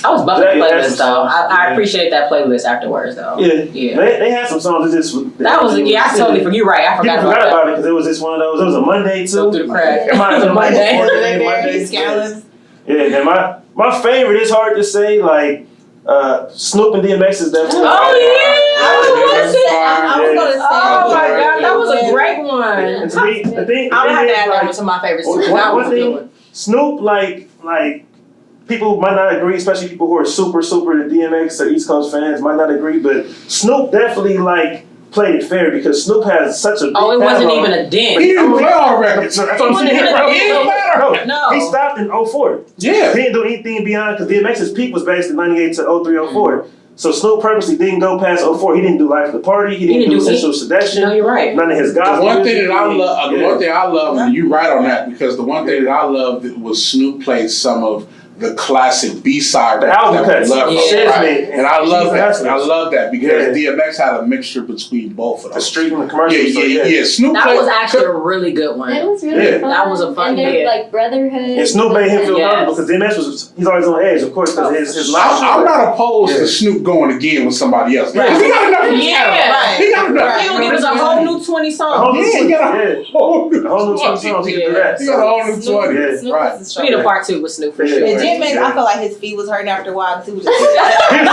I was bumping the They had playlist some though. songs. I appreciate that playlist afterwards though. yeah. They had some songs that just That was I totally forgot. You're right. I People forgot about it because it was just one of those. It was a Monday too. Go through the crack. It might have been Monday. Monday. Scandalous. Yeah, and my favorite is hard to say. Like Snoop and DMX is definitely. Oh yeah. I was gonna say. Oh my god, that was a great one. And to me, the thing I'm gonna have to is, add that like, one to my favorites too. one- That was one a good thing- one. Snoop, like people might not agree, especially people who are super the DMX or East Coast fans might not agree, but Snoop definitely like played it fair because Snoop has such a big Oh, it wasn't catalog. even a He dent. didn't play all records. That's what I'm saying. He didn't Bro, No. he stopped in 04. Yeah. He didn't do anything beyond because DMX's peak was basically 98 to 03, 04. So Snoop purposely didn't go past 04. He didn't do Life of the Party. He didn't do Sensual Seduction. No, you're right. None of his gospel. The one thing music. that I love, Yeah. the one thing I love, and you right on that because the one thing that I loved was Snoop played some of the classic B-side The records album that we cuts. love. Yeah. Right. And I love that. And I love that because Yeah. DMX had a mixture between both of The those. street and the commercial. Yeah. Snoop That played, was actually a really good one. It was really Yeah. fun. That was a fun and their, hit. like brotherhood. And Snoop made him feel Yes. comfortable because DMX he's always on edge, of course, because his life. I'm not opposed Yeah. to Snoop going again with somebody else. Right. He got enough of his Yeah. catalog. Right. He got enough. He gonna give us a whole new 20 A whole songs. new Yeah, he got a yeah. whole new A whole new 20 songs. He can do that. He got a whole new 20. Yeah. Snoop Right. was a We need a struggle. part 2 with Snoop for Yeah. sure. And DMX, Yeah. I felt like his feet was hurting after a while because he was just.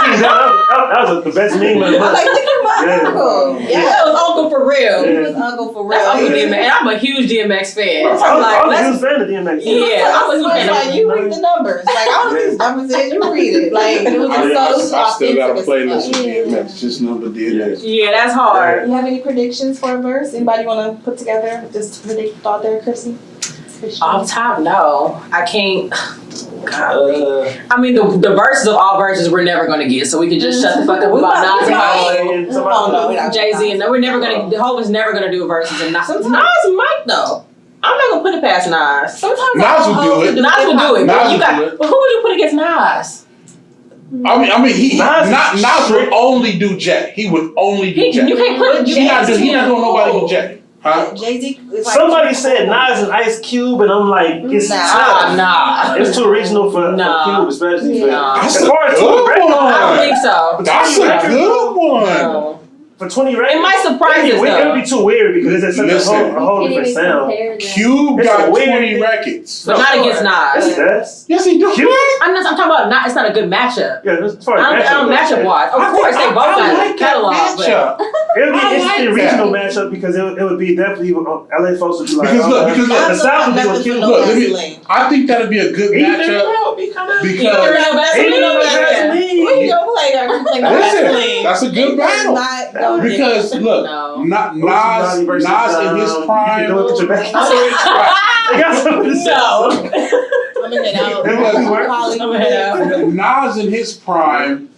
that was the best meme of the I'm month. like, look at my Yeah. uncle. That Yeah. was Uncle for real. He was uncle for real. That's Uncle Yeah. DMX. And I'm a huge DMX fan. Right. So I'm like, I was a let's huge fan of DMX. Yeah, I was looking at like, you read the numbers. Like, I don't know these numbers is. You read it. Like, it was just so I still got a authentic. playlist with DMX, just number DMX. Yeah, that's hard. You have any predictions for a verse? Anybody want to put together just to predict thought there, Chrissy? Off top, no. I can't. God. I mean, the verses of all verses we're never gonna get, so we can just shut the fuck up about Nas and Hov. Jay-Z, and we're never gonna. Hov is never gonna do verses, and Nas might though. I'm not gonna put it past Nas. Sometimes Nas will do it. Nas will do it. Nas But will you got. do it. But who would you put against Nas? I mean, Nas Nas would only do Jay. He would only do Jay. You can't put He not doing nobody but Jay. Huh? Jay-Z. is like- Somebody said Nas and Ice Cube, and I'm like, it's tough. Nah. It's too original for Nah. Cube, especially. For, Nah. That's as far as 20 good records, one. I don't think so. That's a good one. No. for 20 records, It might surprise us it would though. be too weird because it's such Listen. a whole different sound. Cube It's got a weird 20 thing. records. But not against Yes, Nas. it does. Yes, he do. Cube? I'm talking about not. It's not a good matchup. Yeah, as far I as don't matchup wise. Of course, they both got a catalog, but It would be I an like interesting that. regional matchup because it would be definitely LA folks would be like, Because look, because the look, South would be with Cube. Look, let me- I think that'd be a good matchup because you know Vaseline. We don't play that. We play listen, that's a good battle. Not go Because look, No. Nas in his prime. You can look at your back. No. They got something to say. I'm gonna head out. I'm gonna head out. Nas in his prime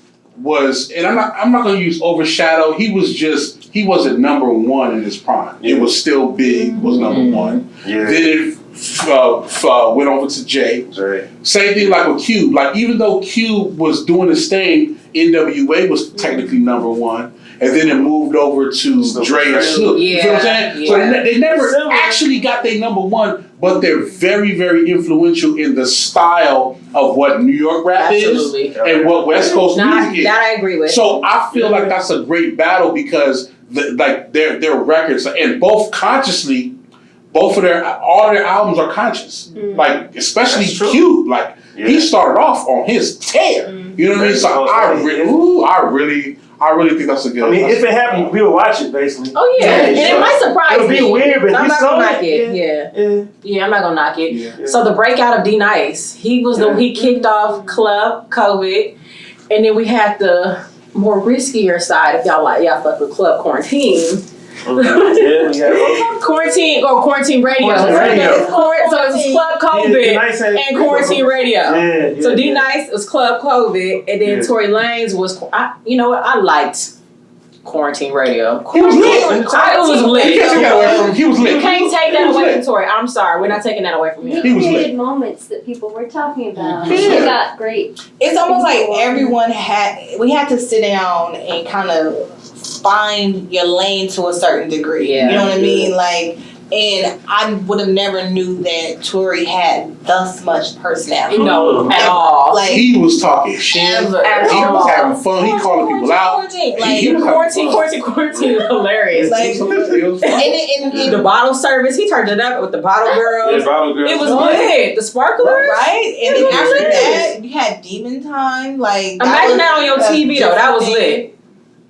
was, and I'm not gonna use overshadow. He wasn't number one in his prime. It was still Big was number one. Yeah. Then it went over to Jay. Right. Same thing like with Cube. Like even though Cube was doing his thing, NWA was technically number one. And then it moved over to Dre and Snoop. You feel what I'm saying? Yeah. So they never actually got their number one, but they're very, very influential in the style of what New York rap Absolutely. is and what West Coast music is. That I agree with. So I feel like that's a great battle because their records, and both consciously Both of all their albums are conscious. Like, especially Cube. Like, he started off on his tear. You know what I mean? So I really think that's a good. I mean, if it happened, we would watch it basically. Oh yeah, and it might surprise me. It would be weird, but I'm he not saw gonna knock it. it. Yeah, I'm not gonna knock it. Yeah. So the breakout of D Nice, he kicked off Club COVID, and then we had the more riskier side. If y'all fuck with Club Quarantine. Quarantine Radio. So it was Club COVID and Quarantine Radio. So D Nice was Club COVID, and then Tory Lanez was. I liked Quarantine Radio. He was lit. It was lit. You can't take that away from him. He was lit. You can't take that away from Tory. I'm sorry, we're not taking that away from him. He created moments that people were talking about. He got great. It's almost like we had to sit down and kind of find your lane to a certain degree. Yeah. You know what I mean? Like, and I would have never knew that Tory had thus much personality. No, at all. Like, he was talking shit. He was having fun. He calling people out. Quarantine is hilarious. Like, and the bottle service, he turned it up with the bottle girls. It was lit. The sparklers. Right? And then after that, you had Demon Time. Like, imagine that on your TV though. That was lit.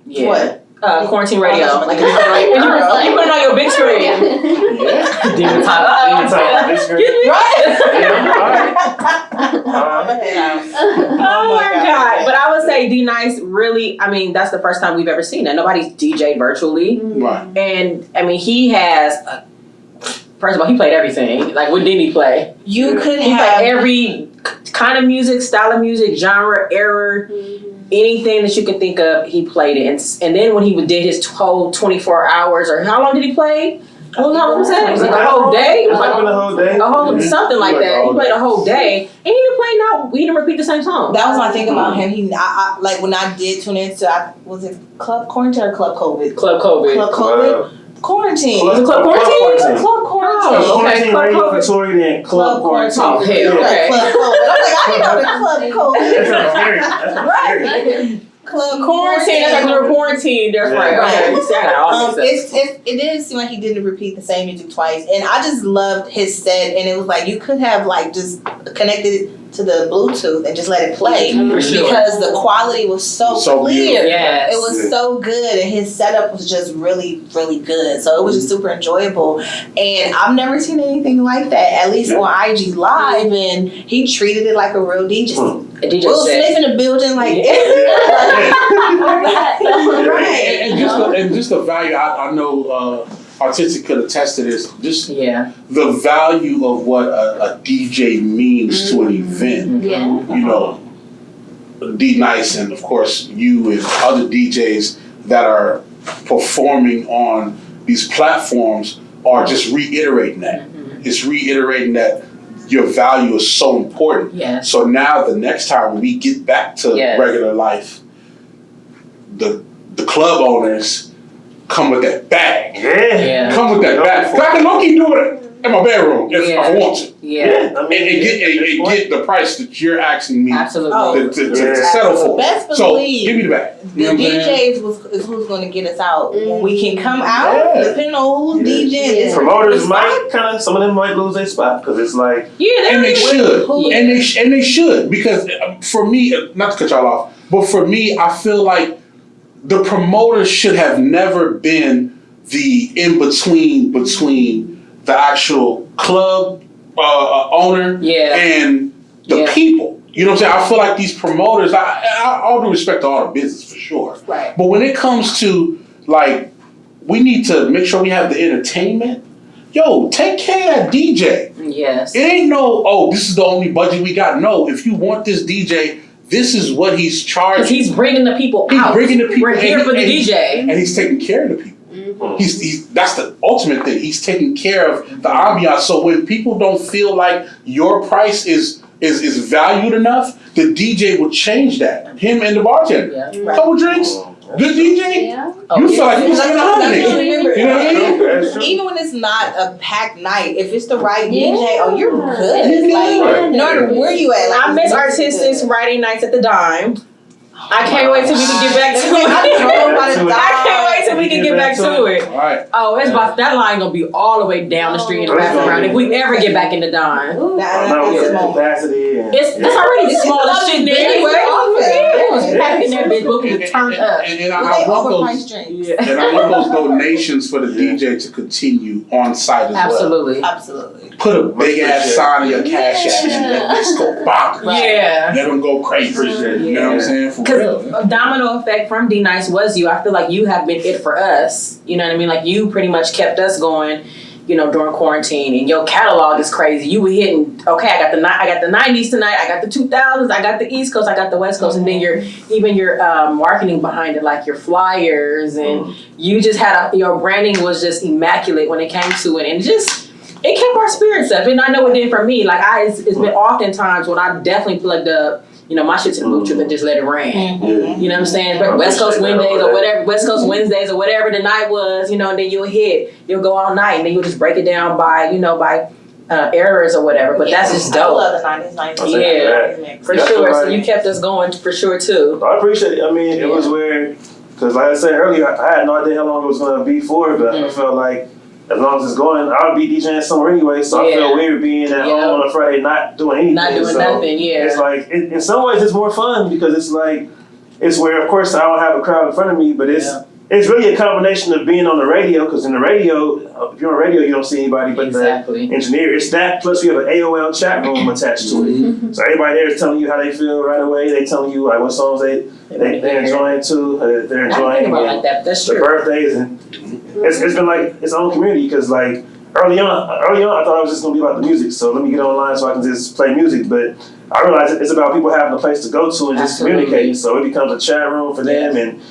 Yeah. What? Quarantine Radio. Like, you put it on your big screen. Demon time. Big screen. Oh my God. But I would say D Nice really, I mean, that's the first time we've ever seen that. Nobody's DJ'd virtually. Right. And I mean, he has, first of all, he played everything. Like, what did he play? You could He have played every kind of music, style of music, genre, era. Anything that you can think of, he played it. And then when he did his whole 24 hours, or how long did he play? How long was that? It was like a whole day. It was like a whole day. Something like that. He played a whole day, and he didn't play he didn't repeat the same song. That was my thing about him. I like when I did tune into, was it Club Quarantine or Club COVID? Club COVID. Club COVID. Quarantine. Was it Club Quarantine? Club Quarantine. Oh, okay. Quarantine Radio for Tory and Club Quarantine. Oh, hell, okay. Club COVID. I'm like, I didn't know the Club COVID. That sounds scary. That sounds scary. Club Quarantine. That's like we were quarantined. That's right. Okay. You see, I got all mixed up. It did seem like he didn't repeat the same music twice, and I just loved his set. And it was like you could have like just connected it to the Bluetooth and just let it play because the quality was so clear. Yes. It was so good, and his setup was just really, really good. So it was just super enjoyable, and I've never seen anything like that. At least on IG Live, and he treated it like a real DJ. Will Smith in the building, like and just the value. I know Rtistic could attest to this. Just the value of what a DJ means to an event. Yeah. You know, D Nice and of course you and other DJs that are performing on these platforms are just reiterating that. It's reiterating that your value is so important. Yes. So now the next time when we get back to regular life, the club owners come with that bag. Yeah. Come with that bag. I can low-key do it in my bedroom if I want to. Yeah. And get the price that you're asking me to settle for. Best So believe give me the bag. the DJs is who's going to get us out. When we can come out, depending on who's DJing. Promoters might some of them might lose their spot because it's like and they should, and they should because for me, not to cut y'all off, but for me, I feel like the promoters should have never been the in between the actual club owner and the people. You know what I'm saying? I feel like these promoters, I all due respect to all the business for sure. Right. But when it comes to like, we need to make sure we have the entertainment. Yo, take care of that DJ. Yes. It ain't this is the only budget we got. No, if you want this DJ, this is what he's charging. Because he's bringing the people out. We're here for the DJ. And he's taking care of the people. He's that's the ultimate thing. He's taking care of the ambiance. So when people don't feel like your price is valued enough, the DJ will change that. Him and the bartender. Yeah. Couple drinks. Good DJ. Yeah. You feel like you're spending $100. You know what I mean? Even when it's not a packed night, if it's the right DJ, you're good. Like, no matter where you at. I miss Rtistic's Friday nights at the Dime. I can't wait till we can get back to it. I can't wait till we can get back to it. All right. Oh, it's about that line gonna be all the way down the street and wrap around if we ever get back into Don. Capacity. It's already small as shit there anyway. It was packed in there, bitch. We was turned up. And I want those donations for the DJ to continue on site as well. Absolutely. Absolutely. Put a big ass sign on your cash app and let this go bonkers. Yeah. Let them go crazy. You know what I'm saying? For Because real. domino effect from D Nice was you. I feel like you have been it for us. You know what I mean? Like you pretty much kept us going, you know, during quarantine. And your catalog is crazy. You were hitting. Okay, I got the 90s tonight. I got the 2000s. I got the East Coast. I got the West Coast. And then your marketing behind it, like your flyers, and you just had your branding was just immaculate when it came to it, and it kept our spirits up. And I know it did for me. Like it's been oftentimes when I definitely plugged up. You know, my shit to the boot trip and just let it rain. Mm-hmm. You know what I'm saying? But West Coast Wednesdays or whatever, West Coast Wednesdays or whatever the night was, you know, and then you'll go all night and then you'll just break it down by errors or whatever. But that's just dope. I love the 90s. Yeah, for sure. So you kept us going for sure too. I appreciate it. I mean, it was weird because, like I said earlier, I had no idea how long it was going to be for, but I felt like as long as it's going, I'll be DJing somewhere anyway. So I feel weird being at home on a Friday not doing anything. Not doing nothing. Yeah. It's like in some ways it's more fun because it's like it's where of course I don't have a crowd in front of me, but it's really a combination of being on the radio because in the radio, if you're on radio, you don't see anybody but the engineer. It's that plus we have an AOL chat room attached to it. So everybody there is telling you how they feel right away. They telling you like what songs they're enjoying too. They're enjoying like that. That's the true. birthdays and it's been like its own community because like early on I thought it was just gonna be about the music. So let me get online so I can just play music, but I realized it's about people having a place to go to and just communicate. So it becomes a chat room for them and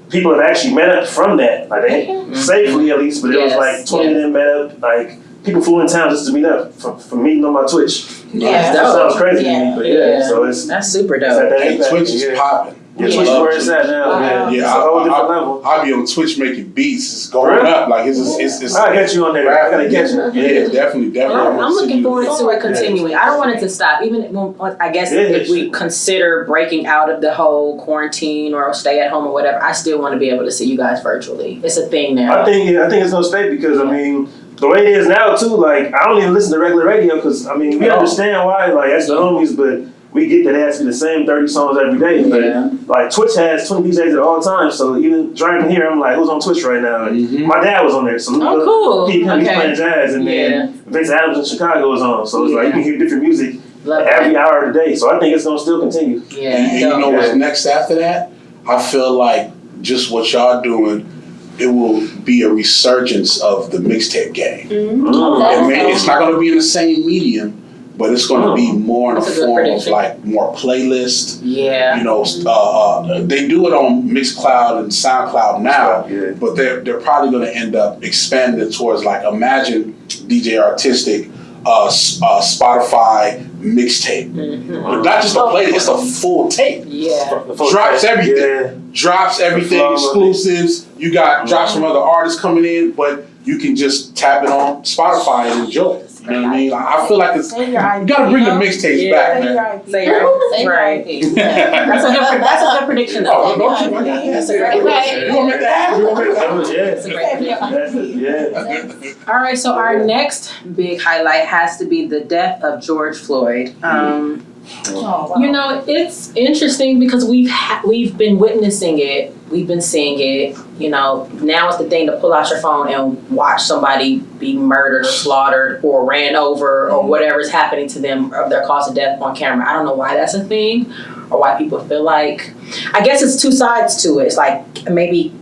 people have actually met up from that, like they safely at least, but it was like 20 of them met up, like people flew in town just to meet up from meeting on my Twitch. Yeah, that sounds crazy to me, but so that's super dope. Hey, Twitch is popping. Yeah, Twitch is where it's at now. Yeah, it's a whole different level. I'll be on Twitch making beats. It's going up. Like it's I'll get you on there. I gotta get you. Yeah, definitely. I'm looking forward to it continuing. I don't want it to stop. Even when, I guess if we consider breaking out of the whole quarantine or stay at home or whatever, I still want to be able to see you guys virtually. It's a thing now. I think it's gonna stay because I mean the way it is now too. Like I don't even listen to regular radio because I mean we understand why. Like that's the homies, but. We get that it has to be the same 30 songs every day, but like Twitch has 20 DJs at all times. So even driving here, I'm like, who's on Twitch right now? And my dad was on there, so cool. He's playing jazz, and then Vince Adams in Chicago is on. So it's like you can hear different music every hour of the day. So I think it's gonna still continue. Yeah. And you know what's next after that? I feel like just what y'all doing, it will be a resurgence of the mixtape game. It's not gonna be in the same medium. But it's going to be more in the form of like more playlist. Yeah. You know, they do it on Mixcloud and SoundCloud now, but they're probably going to end up expanding towards like imagine DJ Rtistic, Spotify mixtape. Not just a playlist, it's a full tape. Yeah. Drops everything. Yeah. Drops everything, exclusives. You got drops from other artists coming in, but you can just tap it on Spotify and enjoy it. You know what I mean? Like, I feel like it's you gotta bring the mixtapes back, man. Say right. That's a good prediction. Oh, don't you? That's a great prediction. You want to make that happen? You want to make that happen? That's a great prediction. All right, so our next big highlight has to be the death of George Floyd. You know, it's interesting because we've been witnessing it. We've been seeing it. You know, now it's the thing to pull out your phone and watch somebody be murdered, slaughtered, or ran over, or whatever's happening to them of their cause of death on camera. I don't know why that's a thing, or why people feel like. I guess it's two sides to it. It's like maybe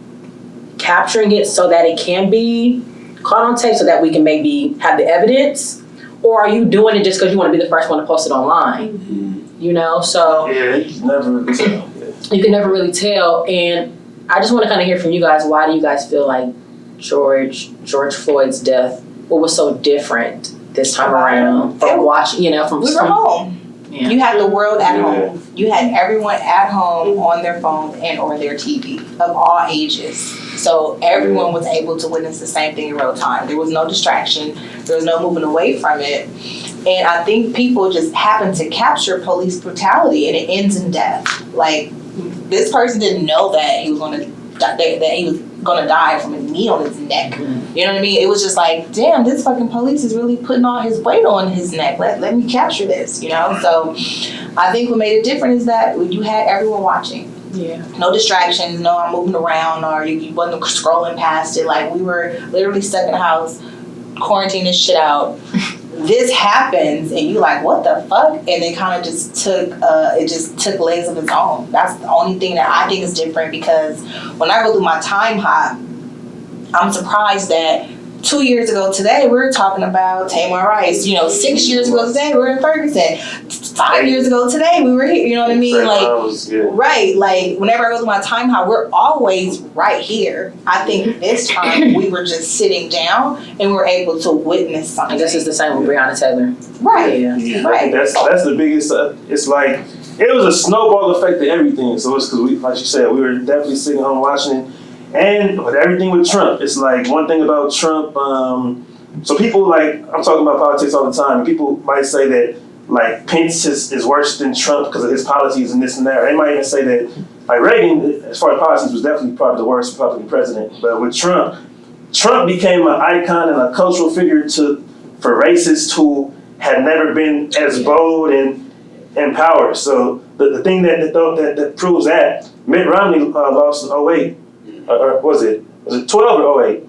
capturing it so that it can be caught on tape, so that we can maybe have the evidence. Or are you doing it just because you want to be the first one to post it online? You know, so you can never really tell. You can never really tell, and I just want to kind of hear from you guys. Why do you guys feel like George Floyd's death? What was so different this time around from watching? You know, from we were home. Yeah. You had the world at home. You had everyone at home on their phone and on their TV of all ages. So everyone was able to witness the same thing in real time. There was no distraction. There was no moving away from it. And I think people just happen to capture police brutality, and it ends in death. Like, this person didn't know that he was going to that he was going to die from a knee on his neck. You know what I mean? It was just like, damn, this fucking police is really putting all his weight on his neck. Let me capture this, you know? So I think what made it different is that you had everyone watching. Yeah. No distractions, no I'm moving around or you wasn't scrolling past it. Like, we were literally stuck in the house, quarantining this shit out. This happens and you like, what the fuck? And it kind of just took legs of its own. That's the only thing that I think is different, because when I go through my time hop, I'm surprised that 2 years ago today, we were talking about Tamar Rice. 6 years ago today, we were in Ferguson. 5 years ago today, we were here. You know what I mean? Right. Like, whenever I go through my time hop, we're always right here. I think this time we were just sitting down and we were able to witness something. I guess it's the same with Breonna Taylor. Right. Yeah. Right. That's the biggest. It's like it was a snowball effect to everything. So it's because we, like you said, we were definitely sitting home watching it. And with everything with Trump, it's like one thing about Trump. So people I'm talking about politics all the time. People might say that like Pence is worse than Trump because of his policies and this and that. Or they might even say that like Reagan, as far as policies, was definitely probably the worst Republican president. But with Trump became an icon and a cultural figure for racists who had never been as bold and in power. So the thing that proves that, Mitt Romney lost in 08. Or was it 12 or 08?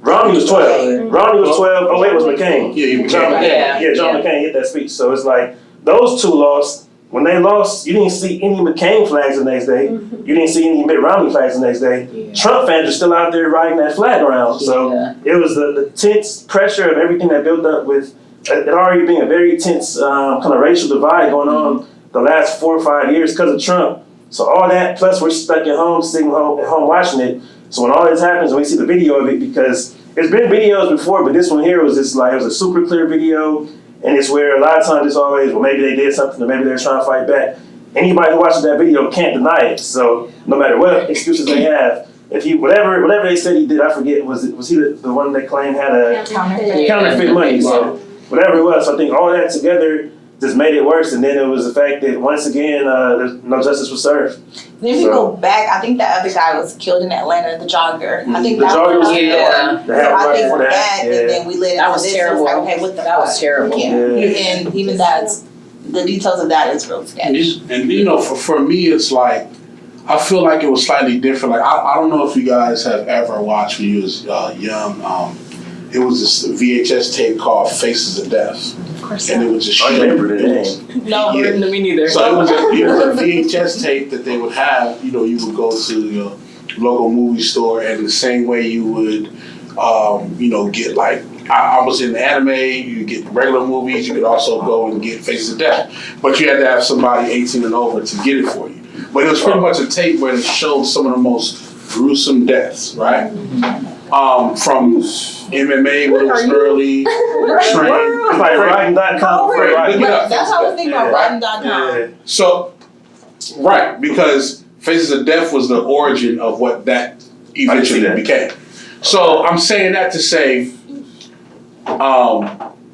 Romney was 12. Romney was 12. 08 was McCain. John McCain hit that speech. So it's like those two lost. When they lost, you didn't see any McCain flags the next day. You didn't see any Mitt Romney flags the next day. Yeah. Trump fans are still out there riding that flag around. So it was the tense pressure of everything that built up with it already being a very tense kind of racial divide going on the last 4 or 5 years because of Trump. So all that, plus we're stuck at home, sitting at home watching it. So when all this happens, we see the video of it, because there's been videos before, but this one here was just like, it was a super clear video. And it's where a lot of times it's always, well, maybe they did something or maybe they're trying to fight back. Anybody who watches that video can't deny it. So no matter what excuses they have, if he, whatever they said he did, I forget, was he the one that claimed had a counterfeit money? So whatever it was, so I think all that together just made it worse. And then it was the fact that once again, no justice was served. Then if you go back, I think that other guy was killed in Atlanta, the jogger. I think the that jogger was So I think that, and then we led that was this. terrible. Like, okay, what the That was terrible. Yeah. And even that's, the details of that is real sketchy. And for me, it's like, I feel like it was slightly different. Like, I don't know if you guys have ever watched when you was young. It was this VHS tape called Faces of Death. Of course. And it was just I remember the name. No, me neither. So it was a VHS tape that they would have. You would go to your local movie store, and the same way you would, get like, I was in anime, you get regular movies, you could also go and get Faces of Death. But you had to have somebody 18 and over to get it for you. But it was pretty much a tape where it showed some of the most gruesome deaths, right? From MMA when it was early, train. Like Rotten.com. That's how I was thinking about Rotten.com. Yeah. So, right, because Faces of Death was the origin of what that eventually became. So I'm saying that to say,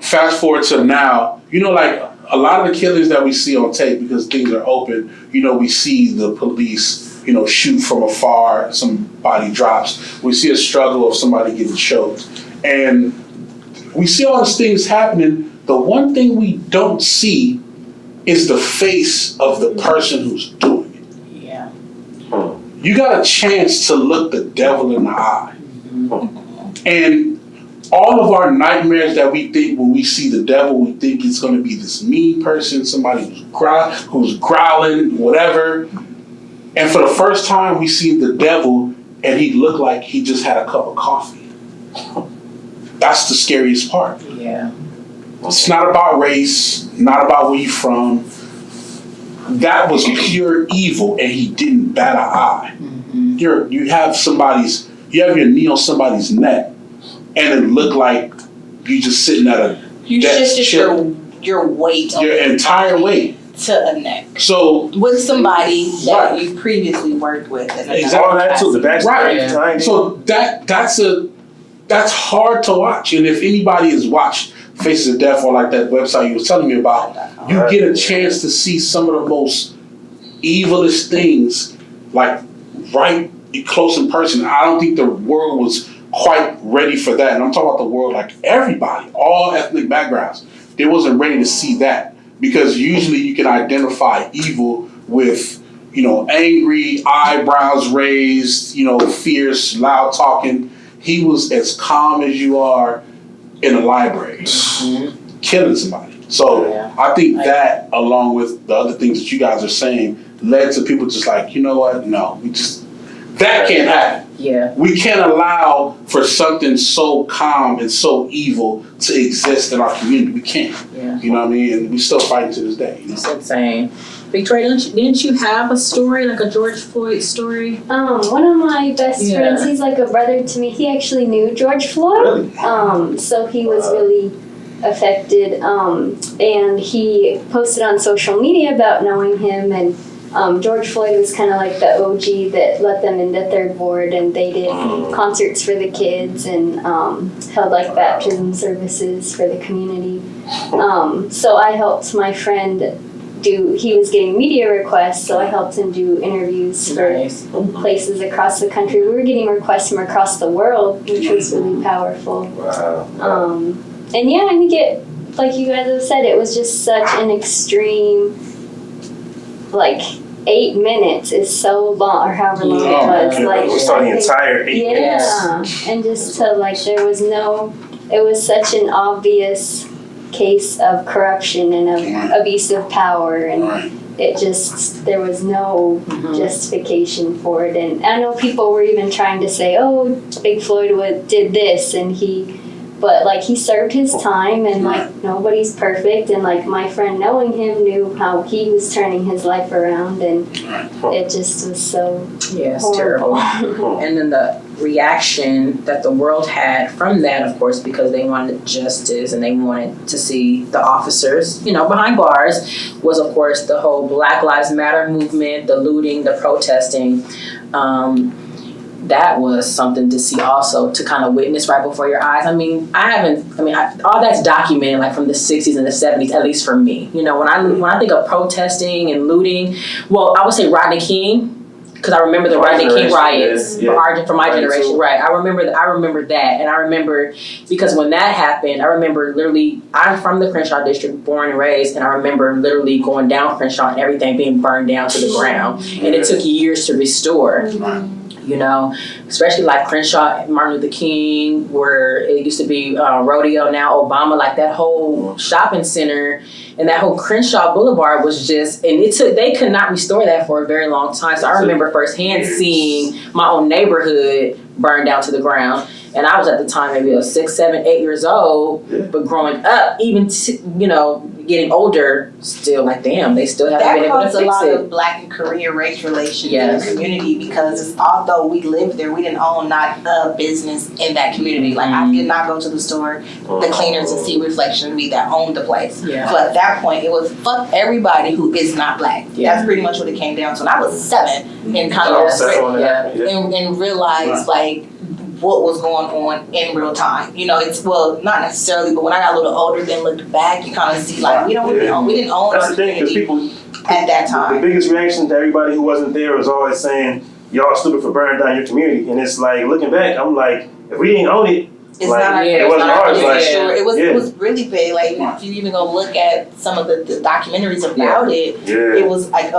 fast forward to now, like a lot of the killings that we see on tape, because things are open, we see the police, shoot from afar, somebody drops. We see a struggle of somebody getting choked. And we see all these things happening. The one thing we don't see is the face of the person who's doing it. Yeah. You got a chance to look the devil in the eye. And all of our nightmares that we think when we see the devil, we think it's going to be this mean person, somebody who's growling, whatever. And for the first time, we see the devil, and he looked like he just had a cup of coffee. That's the scariest part. Yeah. It's not about race, not about where you're from. That was pure evil, and he didn't bat an eye. Mm-hmm. You have your knee on somebody's neck, and it looked like you just sitting at a desk. You shifted your weight, your entire weight to a neck. So with somebody that you previously worked with, exactly that too. The back right. So that's hard to watch. And if anybody has watched Faces of Death or like that website you was telling me about, you get a chance to see some of the most evilest things like right close in person. I don't think the world was quite ready for that. And I'm talking about the world, like everybody, all ethnic backgrounds. They wasn't ready to see that, because usually you can identify evil with, angry, eyebrows raised, fierce, loud talking. He was as calm as you are in a library, killing somebody. So I think that, along with the other things that you guys are saying, led to people just like, you know what? No, that can't happen. Yeah. We can't allow for something so calm and so evil to exist in our community. We can't. Yeah. You know what I mean? And we still fighting to this day. It's insane. Victoria, didn't you have a story, like a George Floyd story? One of my best friends, he's like a brother to me. He actually knew George Floyd. Really? So he was really affected. And he posted on social media about knowing him, and George Floyd was kind of like the OG that let them into Third Ward, and they did concerts for the kids and held like baptism services for the community. So I helped my friend he was getting media requests, so I helped him do interviews for places across the country. We were getting requests from across the world, which was really powerful. Wow. And yeah, I think like you guys have said, it was just such an extreme, like 8 minutes is so long, or however long it was. Like, we saw the entire 8 minutes. Yeah, and just to it was such an obvious case of corruption and of abuse of power, and there was no justification for it. And I know people were even trying to say, oh, Big Floyd did this, but like he served his time, and like nobody's perfect, and like my friend, knowing him, knew how he was turning his life around, and it just was so terrible. And then the reaction that the world had from that, of course, because they wanted justice and they wanted to see the officers, behind bars, was of course the whole Black Lives Matter movement, the looting, the protesting. That was something to see also, to kind of witness right before your eyes. All that's documented like from the 60s and the 70s, at least for me. When I think of protesting and looting, well, I would say Rodney King, because I remember the Rodney King riots for my generation. Right. I remember that. And I remember, because when that happened, I remember literally, I'm from the Crenshaw district, born and raised, and I remember literally going down Crenshaw and everything being burned down to the ground. And it took years to restore. Especially like Crenshaw, Martin Luther King, where it used to be Rodeo, now Obama, like that whole shopping center and that whole Crenshaw Boulevard was just, and they could not restore that for a very long time. So I remember firsthand seeing my own neighborhood burned down to the ground. And I was at the time maybe 6, 7, 8 years old, but growing up, even getting older, still like, damn, they still haven't been able to fix it. That caused a lot of Black and Korean race relations in the community, because although we lived there, we didn't own not a business in that community. Like I did not go to the store, the cleaners, and see reflection of me that owned the place. Yeah. So at that point, it was fuck everybody who is not Black. Yeah. That's pretty much what it came down to. And I was 7 and kind of and realized like what was going on in real time. It's, well, not necessarily, but when I got a little older, then looked back, you kind of see like we didn't own That's our the thing, because community people at that time. The biggest reaction to everybody who wasn't there was always saying, y'all stupid for burning down your community. And it's like, looking back, I'm like, if we didn't own it, it's like, not it wasn't ours. Like, it was really big. Like if you even go look at some of the documentaries about it was like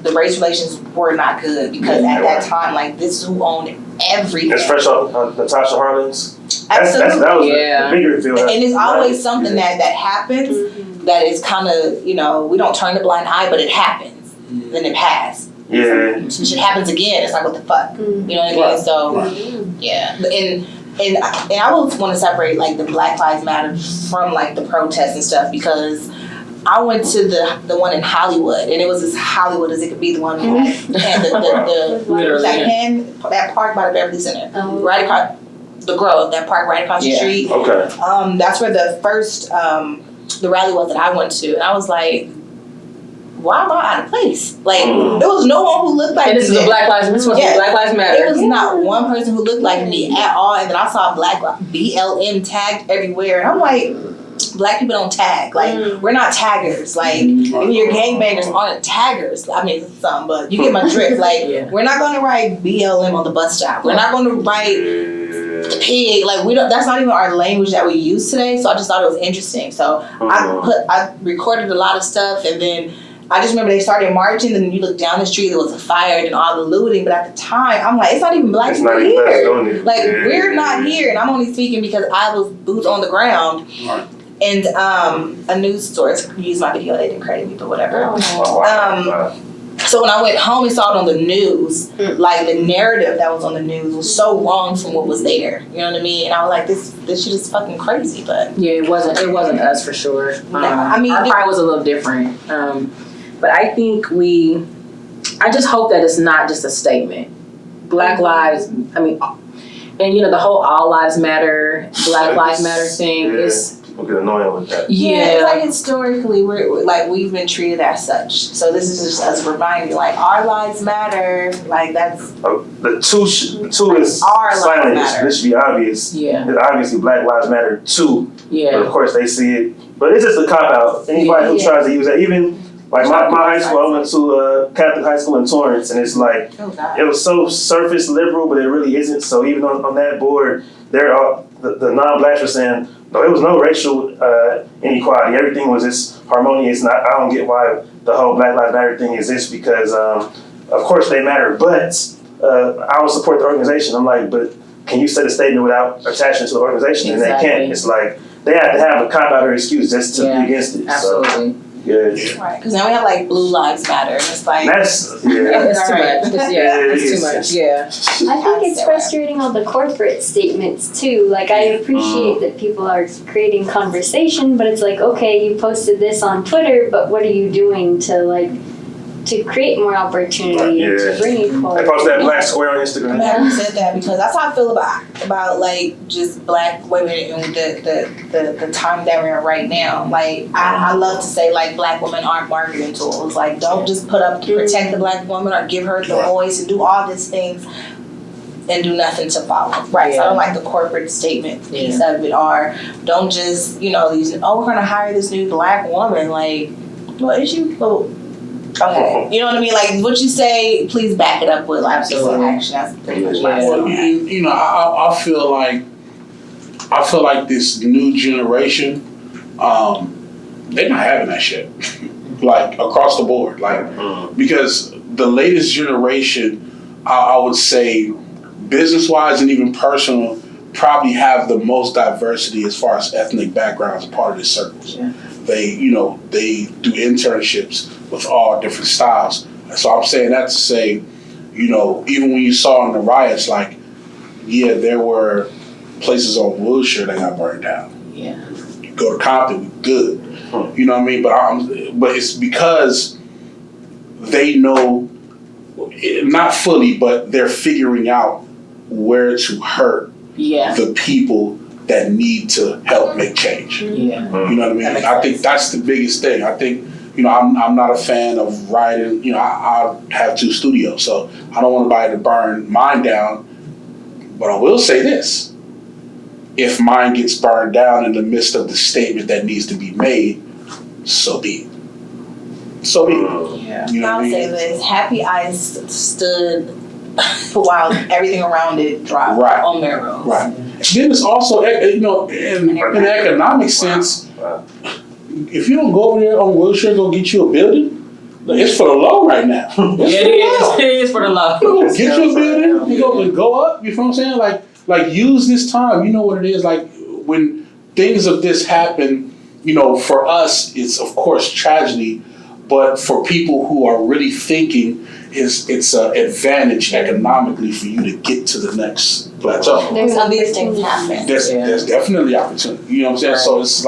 the race relations were not good, because at that time, like, this is who owned everything. It's fresh off Natasha Harlan's. Absolutely. That was the bigger reveal. And it's always something that happens that is kind of, we don't turn a blind eye, but it happens. Then it passed. Yeah. Some shit happens again. It's like, what the fuck? You know what I mean? So, yeah. And I would want to separate, like, the Black Lives Matter from, like, the protests and stuff, because I went to the one in Hollywood, and it was as Hollywood as it could be, the one that had that park by the Beverly Center, right across the Grove, that park right across the street. Okay. That's where the first the rally was that I went to, and I was like, why am I out of place? Like, there was no one who looked like me. And this is Black Lives Matter. There was not one person who looked like me at all, and then I saw BLM tagged everywhere, and I'm like, Black people don't tag. Like, we're not taggers. Like, even your gangbangers aren't taggers. I mean, some, but you get my drift. Like, we're not going to write BLM on the bus stop. We're not going to write pig. Like, we don't. That's not even our language that we use today. So I just thought it was interesting. So I recorded a lot of stuff, and then I just remember they started marching, and then you look down the street, there was a fire and all the looting. But at the time, I'm like, it's not even black people here. Like, we're not here. And I'm only speaking because I was boots on the ground. Right. And a news source used my video. They didn't credit me, but whatever. So when I went home and saw it on the news, like the narrative that was on the news was so wrong from what was there. You know what I mean? And I was like, this shit is fucking crazy. But yeah, it wasn't us for sure. I mean, our cry was a little different. But I think I just hope that it's not just a statement. Black lives, I mean, and you know, the whole all lives matter, Black lives matter thing is. People get annoying with that. Yeah, it's like historically we've been treated as such. So this is just us reminding, like, our lives matter. Like, that's the two is our lives silent. matter. This should be obvious. Yeah. Obviously, Black lives matter too. Yeah. But of course, they see it. But it's just a cop out. Anybody who tries to use that, even like my high school, I went to Catholic high school in Torrance, and it's like it was so surface liberal, but it really isn't. So even on that board, the non-blacks were saying, no, there was no racial inequality. Everything was just harmonious. And I don't get why the whole Black Lives Matter thing exists because, of course, they matter. But I will support the organization. I'm like, but can you set a statement without attaching to the organization? Exactly. And they can't. It's like they have to have a cop-out or excuse just to be against it. Absolutely. So, yeah. Right, because now we have like Blue Lives Matter, and it's like It's too much. It's too much. Yeah. I think it's frustrating all the corporate statements too. Like, I appreciate that people are creating conversation, but it's like, okay, you posted this on Twitter, but what are you doing to create more opportunity and to bring equality? They post that black square on Instagram. I'm happy you said that because that's how I feel about like just Black women and the time that we're in right now. Like, I love to say, like, Black women aren't marketing tools. Like, don't just put up to protect the Black woman or give her the voice and do all these things and do nothing to follow. Right. So I don't like the corporate statement piece of it, or don't just, we're gonna hire this new Black woman. Like, what is you? Okay, you know what I mean? Like, what you say, please back it up with some action. That's pretty much my point. I feel like this new generation, they're not having that shit. Like, across the board. Like, because the latest generation, I would say, business-wise and even personal, probably have the most diversity as far as ethnic backgrounds a part of this circles. Yeah. They do internships with all different styles. So I'm saying that to say, even when you saw in the riots, like, there were places on Wilshire that got burned down. Yeah. You go to Compton, good. You know what I mean? But it's because they know, not fully, but they're figuring out where to hurt the people that need to help make change. Yeah. You know what I mean? I think that's the biggest thing. I think, I'm not a fan of writing. I have 2 studios, so I don't want anybody to burn mine down. But I will say this. If mine gets burned down in the midst of the statement that needs to be made, so be it. So be it. Yeah. You know I'll say this. Happy Eyes stood while everything around it dropped on Melrose. Right. And then it's also, in an economic sense, if you don't go over there on Wilshire, go get you a building, it's for the low right now. It is for the low. Get you a building, you go up, you know what I'm saying? Like use this time, you know what it is, like when things of this happen, for us, it's of course tragedy, but for people who are really thinking, it's an advantage economically for you to get to the next plateau. There's some these things happen. There's definitely opportunity. You know what I'm saying? Right. So it's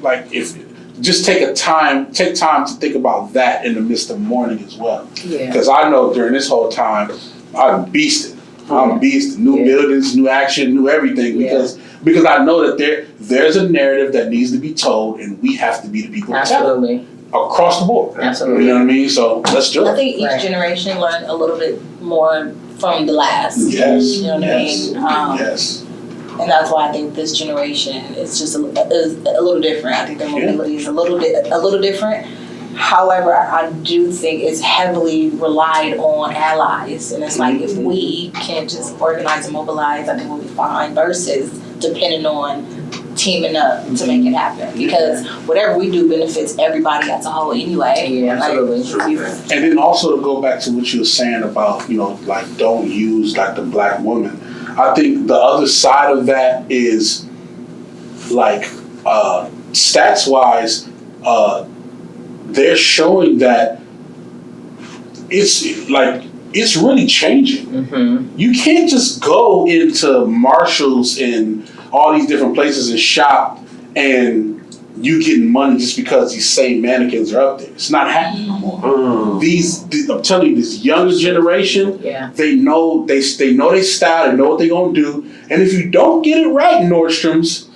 like if just take time to think about that in the midst of mourning as well. Yeah. Because I know during this whole time, I'm beasted. I'm beasted. New buildings, new action, new everything. Because I know that there's a narrative that needs to be told, and we have to be the people to tell it. Across the board. Absolutely. You know what I mean? So let's do it. I think each generation learned a little bit more from the last. Yes. You know what I mean? Yes. And that's why I think this generation is just is a little different. I think their mobility is a little different. However, I do think it's heavily relied on allies. And it's like, if we can't just organize and mobilize, I think we'll be fine, versus depending on teaming up to make it happen. Because whatever we do benefits everybody as a whole anyway. Yeah, absolutely. And then also to go back to what you were saying about, like, don't use like the black woman. I think the other side of that is like stats wise, they're showing that it's really changing. Mm-hmm. You can't just go into Marshall's and all these different places and shop and you getting money just because these same mannequins are up there. It's not happening no more. I'm telling you, this younger generation, they know they know their style, they know what they're gonna do. And if you don't get it right in Nordstrom's,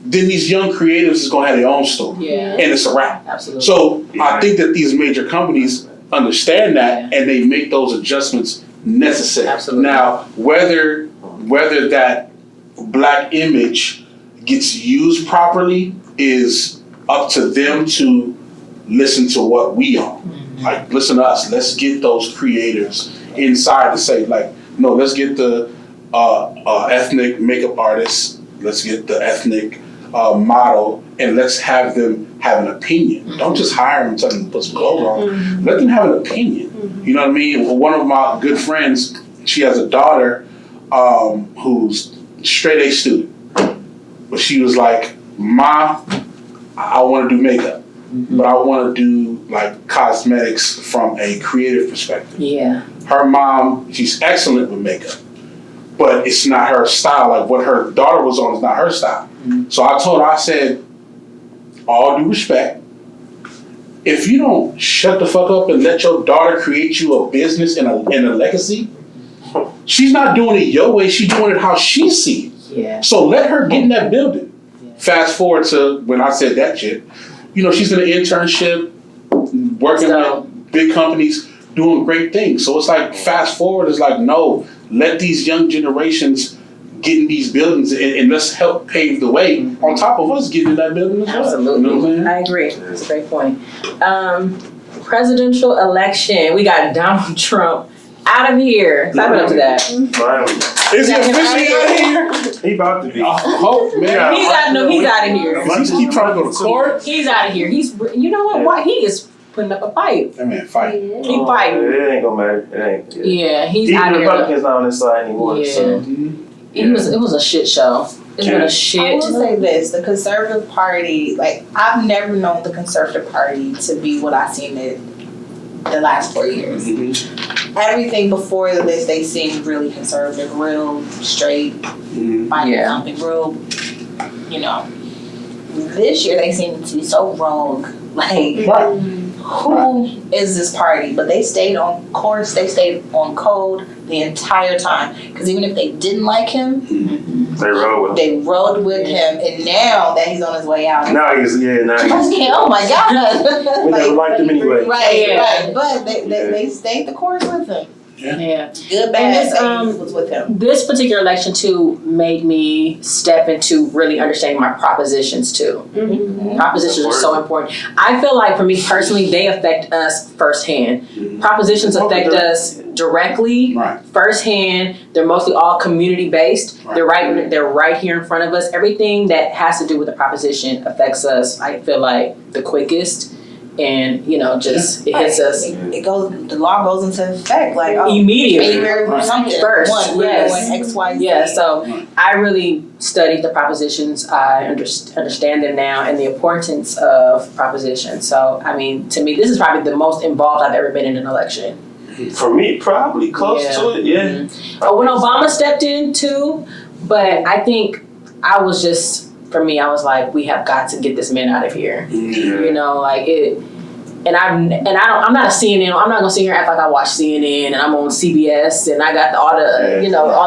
then these young creatives is gonna have their own store. Yeah. And it's a wrap. Absolutely. So I think that these major companies understand that and they make those adjustments necessary. Absolutely. Now, whether that black image gets used properly is up to them to listen to what we are. Mm-hmm. Like, listen to us. Let's get those creators inside to say, like, no, let's get the ethnic makeup artists. Let's get the ethnic model, and let's have them have an opinion. Mm-hmm. Don't just hire them and tell them to put some clothes on. Mm-hmm. Let them have an opinion. Mm-hmm. You know what I mean? One of my good friends, she has a daughter who's straight A student. But she was like, Ma, I want to do makeup. Mm-hmm. But I want to do like cosmetics from a creative perspective. Yeah. Her mom, she's excellent with makeup. But it's not her style. Like what her daughter was on is not her style. Mm-hmm. So I told her, I said, all due respect, if you don't shut the fuck up and let your daughter create you a business and a legacy, she's not doing it your way, she's doing it how she sees it. Yeah. So let her get in that building. Yeah. Fast forward to when I said that shit. She's in an internship, working with big companies, doing great things. So it's like, fast forward, it's like, no, let these young generations get in these buildings and let's help pave the way on top of us getting in that building as well. Absolutely. I agree. That's a great point. Presidential election. We got Donald Trump out of here. Clap it up to that. Is he officially out of here? He about to be. Oh, man. He's out of here. Does he keep trying to go to court? He's out of here. You know what? Why he is putting up a fight. That man fight. He fighting. It ain't gonna matter. It ain't. Yeah, he's even out of here. Republicans not on his side anymore. Yeah. So. It was a shit show. It's been a shit. I will say this: the Conservative Party, like, I've never known the Conservative Party to be what I've seen it the last 4 years. Mm-hmm. Everything before this, they seemed really conservative, real straight, something real. This year they seem to be so rogue. Like, who is this party? But they stayed on course. They stayed on code the entire time. Because even if they didn't like him, they rode with him. And now that he's on his way out, oh my God, we never liked him anyway. Right. But they stayed the course with him. Yeah. Good, bad, was with him. This particular election too made me step into really understanding my propositions too. Mm-hmm. Propositions are so important. I feel like for me personally, they affect us firsthand. Mm-hmm. Propositions affect us directly, firsthand. They're mostly all community based. Right. They're right here in front of us. Everything that has to do with the proposition affects us. I feel like the quickest. And it hits us. The law goes into effect like immediately. Something First, yes. X, Y, Z. Yeah. So I really studied the propositions. I understand them now and the importance of propositions. So I mean, to me, this is probably the most involved I've ever been in an election. For me, probably close to it. Yeah. Mm-hmm. When Obama stepped in too, but I think I was just. For me, I was like, we have got to get this man out of here. Yeah. And I'm not a CNN. I'm not gonna sit here and act like I watch CNN and I'm on CBS and I got all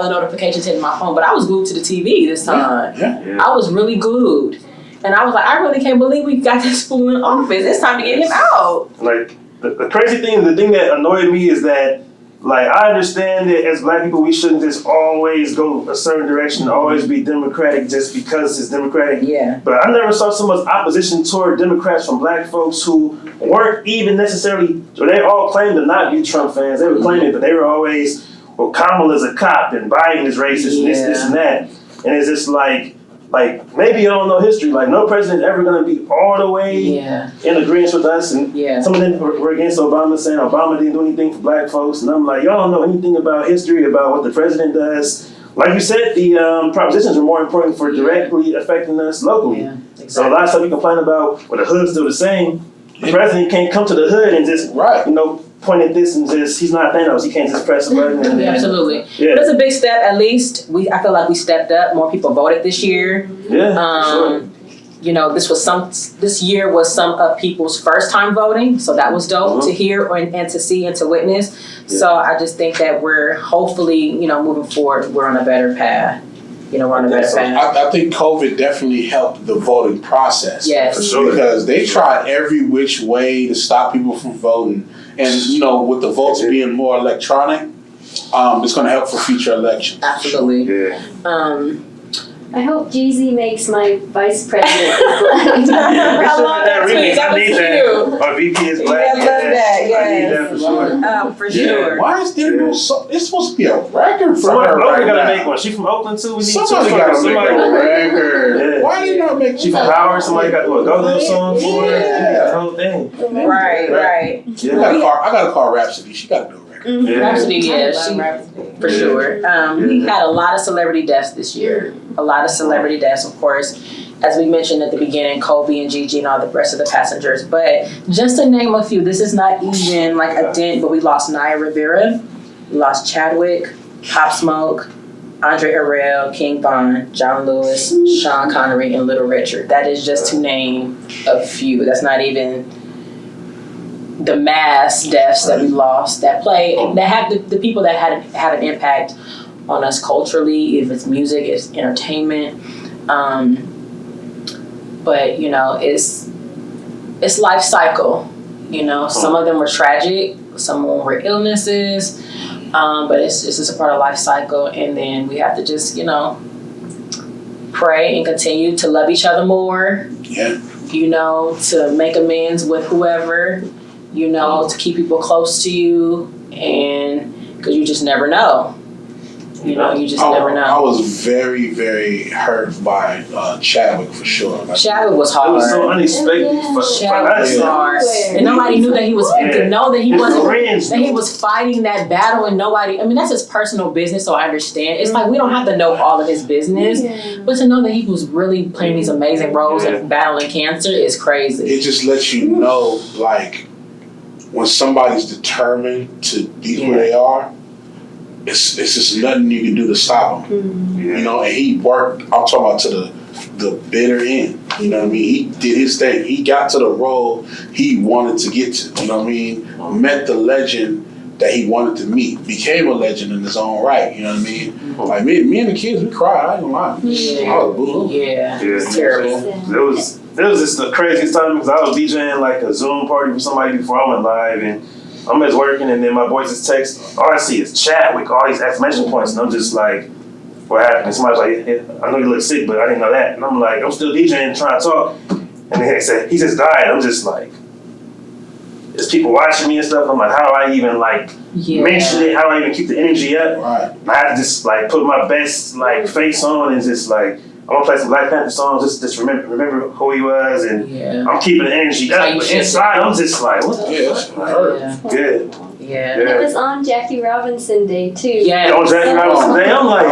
the notifications hitting my phone. But I was glued to the TV this time. Yeah. I was really glued, and I was like, I really can't believe we got this fool in office. It's time to get him out. Like the crazy thing, the thing that annoyed me is that like, I understand that as black people, we shouldn't just always go a certain direction, always be Democratic just because it's Democratic. Yeah. But I never saw so much opposition toward Democrats from black folks who weren't even necessarily, or they all claimed to not be Trump fans. They were claiming, but they were always, well, Kamala's a cop and Biden is racist and this and that. And it's just like maybe you don't know history. Like, no president is ever going to be all the way in agreement with us. And some of them were against Obama, saying Obama didn't do anything for black folks. And I'm like, y'all don't know anything about history, about what the president does. Like you said, the propositions are more important for directly affecting us locally. Yeah, exactly. So a lot of stuff you complain about, well, the hood's still the same. The president can't come to the hood and just, point at this and just, he's not Thanos. He can't just press a button. And Absolutely. Yeah. But it's a big step, at least. I feel like we stepped up. More people voted this year. Yeah, sure. You know, this year was some of people's first time voting, so that was dope to hear and to see and to witness. Yeah. So I just think that we're hopefully, moving forward, we're on a better path. We're on a better path. I think COVID definitely helped the voting process. Yes. For sure. Because they tried every which way to stop people from voting. And, with the votes being more electronic, it's going to help for future elections. Absolutely. Yeah. I hope Jeezy makes my vice president. I love that tweet. That was cute. Our VP is black. I love that. Yes. I need that for sure. For sure. Why is there no song? It's supposed to be a record for her. Somebody gotta make one. She from Oakland too. We need somebody gotta make a record. Why did not make? She from Howard. Somebody got to do a go-go song for her. Yeah, the whole thing. Right. Yeah. I gotta call Rhapsody. She gotta do a record. Yeah. Rhapsody, for sure. We had a lot of celebrity deaths this year. A lot of celebrity deaths, of course. As we mentioned at the beginning, Kobe and Gigi and all the rest of the passengers. But just to name a few, this is not even like a dent, but we lost Naya Rivera, we lost Chadwick, Pop Smoke, Andre Harrell, King Von, John Lewis, Sean Connery, and Little Richard. That is just to name a few. That's not even the mass deaths that we lost that have the people that had an impact on us culturally, if it's music, it's entertainment. But it's life cycle. Some of them were tragic, some of them were illnesses, but it's just a part of life cycle. And then we have to just pray and continue to love each other more. Yeah. To make amends with whoever. To keep people close to you, and because you just never know. You just never know. I was very, very hurt by Chadwick for sure. Chadwick was hard. It was so unexpected for Chadwick was hard, and nobody knew that he was. To know that he wasn't. That he was fighting that battle, and nobody. I mean, that's his personal business, so I understand. It's like we don't have to know all of his business, but to know that he was really playing these amazing roles and battling cancer is crazy. It just lets you know, like, when somebody's determined to be who they are, it's just nothing you can do to stop him. And he worked, I'm talking about to the bitter end. You know what I mean? He did his thing. He got to the role he wanted to get to. You know what I mean? Met the legend that he wanted to meet. Became a legend in his own right. You know what I mean? Like me and the kids, we cried. I ain't gonna lie. I was boo-hoo. It's terrible. It was just the craziest time because I was DJing like a Zoom party for somebody before I went live, and I'm just working, and then my boys just text, all I see is Chadwick, all these exclamation points, and I'm just like, what happened? And somebody's like, I know you look sick, but I didn't know that. And I'm like, I'm still DJing, trying to talk. And then he said, he just died. I'm just like, there's people watching me and stuff. I'm like, how do I even mention it? How do I even keep the energy up? Right. And I had to just put my best face on and just I'm gonna play some Black Panther songs, just remember who he was, and I'm keeping the energy up. But inside, I'm just like, what the fuck? Good. Yeah. It was on Jackie Robinson Day too. Yeah. On Jackie Robinson Day, I'm like,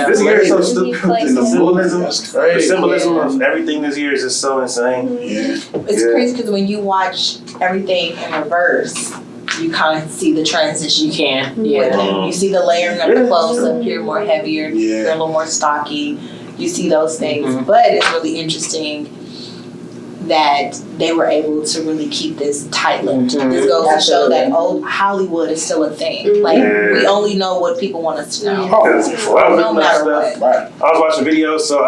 this year is so stupid. The symbolism, That's crazy. the symbolism of everything this year is just so insane. Yeah. It's crazy because when you watch everything in reverse, you kind of see the transition. You can. With them. You see the layering of the clothes appear more heavier, they're a little more stocky. You see those things, but it's really interesting that they were able to really keep this tight-lipped. This goes to show that old Hollywood is still a thing. Like, we only know what people want us to know. No matter what. Right. I was watching videos, so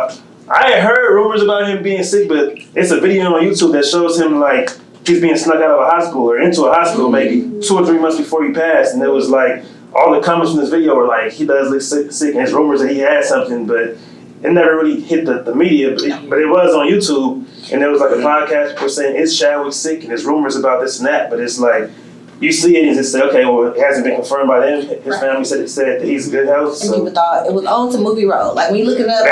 I had heard rumors about him being sick, but it's a video on YouTube that shows him he's being snuck out of a hospital or into a hospital maybe 2 or 3 months before he passed, and it was all the comments from this video were like, he does look sick, and his rumors that he had something, but it never really hit the media. But it was on YouTube, and there was like a podcast people saying, is Chadwick sick? And there's rumors about this and that, but it's like, you see it and just say, okay, well, it hasn't been confirmed by them. His family said that he's in good health. And people thought it was to movie role. Like when you look it up,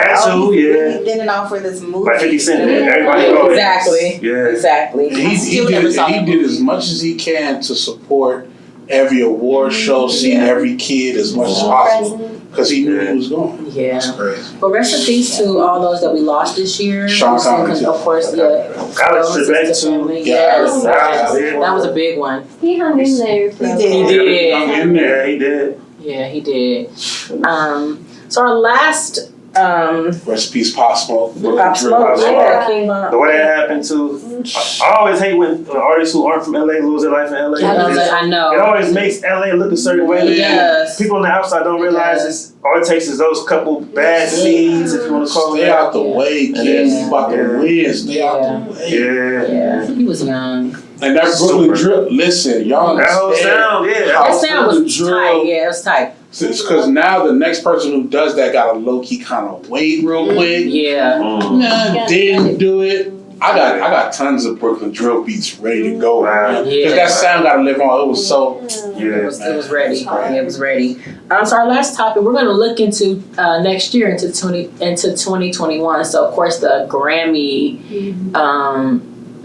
he's been in off for this movie. Like 50 Cent, everybody Exactly. Yeah. Exactly. He did as much as he can to support every award show, seeing every kid as much as possible. Because he knew he was going. Yeah. That's crazy. But rest in peace to all those that we lost this year. Sean Connery, too. Of course, Alex Trebek, too. Yes. Yeah. That was a big one. He hung in there. He did. did. In there. Yeah, he did. Yeah, he did. So our last Rest in peace, Pop Smoke. Pop Smoke, yeah, came up. The way that happened too. I always hate when artists who aren't from LA lose their life in LA. I know. It always makes LA look a certain way. It does. People on the outside don't realize it's all it takes is those couple bad seeds, if you want to call it. Stay out the way, kids. You about to win. Stay out the way. Yeah. He was young. And that Brooklyn drill, listen, y'all That whole sound, yeah. That sound was tight. Yeah, it was tight. Because now the next person who does that got to low-key kind of wait real quick. Yeah. Nah, didn't do it. I got tons of Brooklyn drill beats ready to go. Because that sound got to live on. It was so... It was ready. Yeah, it was ready. So our last topic, we're going to look into next year, into 2021. So, of course, the Grammy...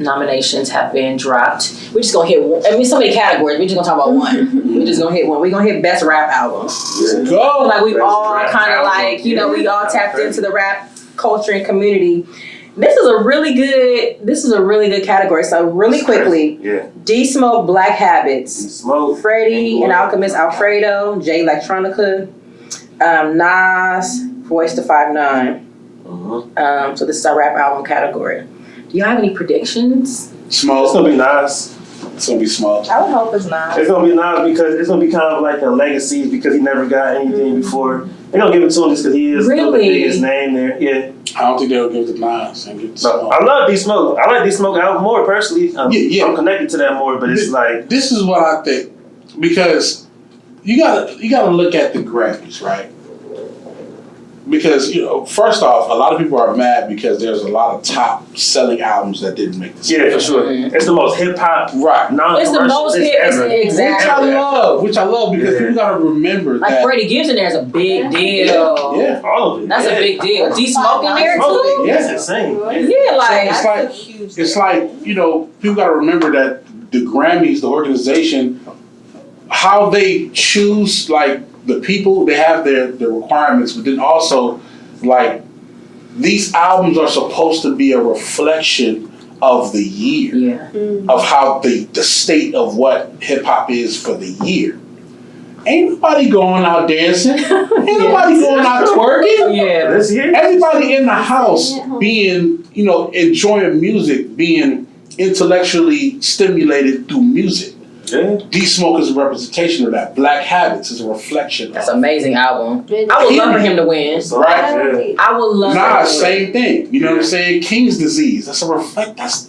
nominations have been dropped. We're just gonna hit one. I mean, so many categories. We're just gonna talk about one. We're just gonna hit one. We're gonna hit best rap album. Let's go. Like we Best all rap kind of album. like, you know, we all tapped into the rap culture and community. This is a really good category. So really quickly, D Smoke, Black Habits, Freddie and Alchemist Alfredo, Jay Electronica, Nas, Voice to 5'9". So this is our rap album category. Do you have any predictions? Smoke. It's gonna be nice. It's gonna be Smoke. I would hope it's not. It's gonna be nice because it's gonna be kind of like a legacy because he never got anything before. They're gonna give it to him just because he is the biggest name there. Yeah. I don't think they'll give it to Nas and give it to Smoke. I love D Smoke. I like D Smoke out more personally. I'm connected to that more, but it's like this is what I think, because you gotta look at the Grammys, right? Because, you know, first off, a lot of people are mad because there's a lot of top selling albums that didn't make the stage. yeah, for sure. It's the most hip hop, Right. It's the most hit ever. exactly. Which I love because you gotta remember like that. Freddie Gibbs in there is a big deal. Yeah. All of it. That's a big deal. D Smoke in there too? That's insane. Yeah, like It's like, you know, people gotta remember that the Grammys, the organization, how they choose like the people, they have their requirements, but then also like these albums are supposed to be a reflection of the year. Yeah. Of how the state of what hip hop is for the year. Ain't nobody going out dancing. Ain't nobody going out twerking. Yeah. This year? Everybody in the house being, you know, enjoying music, being intellectually stimulated through music. Yeah. D Smoke is a representation of that. Black Habits is a reflection That's of an amazing album. I would love for him to win. Right? I would love Nah, for him to same thing. You know what I'm saying? King's Disease. That's a reflect. That's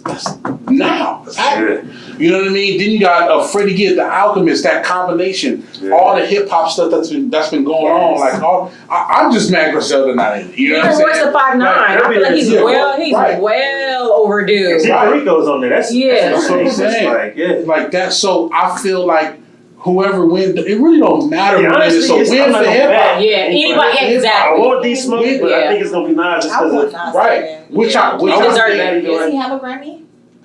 now. That's happening. You know what I mean? Then you got Freddie Gibbs, The Alchemist. That combination, all the hip hop stuff that's been going on. Like I'm just mad Griselda not in it. You know what I'm saying? Royce the 5'9". I feel like he's well overdue. Puerto Rico's on there. That's That's what I'm saying. Like that. So I feel like whoever wins, it really don't matter who wins. So win for hip hop. Yeah, anybody, exactly. I want D Smoke, but I think it's gonna be Nas just because of right. Which I deserve think. Does he have a Grammy?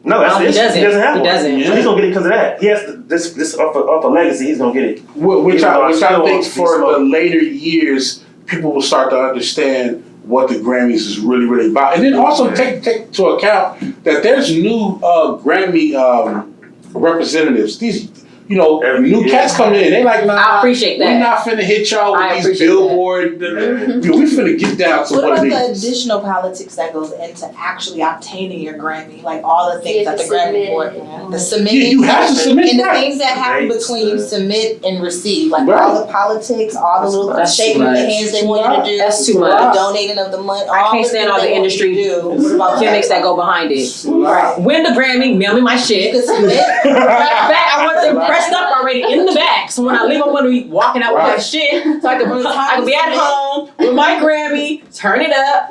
No, he doesn't. He doesn't have He one. doesn't. So he's gonna get it because of that. He has to, this off a legacy. He's gonna get it. Which I think for the later years, people will start to understand what the Grammys is really, really about. And then also take to account that there's new Grammy representatives. These, you know, new cats coming in. They like, nah, I appreciate that. We're not finna hit y'all with these Billboard. We finna get down to what what about it the is. additional politics that goes into actually obtaining your Grammy? Like all the things that the Grammy Board, the submitting, Yeah, you have to submit. and the things that happen between you submit and receive, like Right. all the politics, all the little That's shaking too of the much. hands they want you to do, That's too the much. donating of the money. I can't stand all the industry gimmicks that go behind it. Right. Win the Grammy, mail me my You shit. can submit. Back, I want the dressed up already in the back. So when I leave, I'm gonna be walking out with my shit. So I can be at home with my Grammy, turn it up.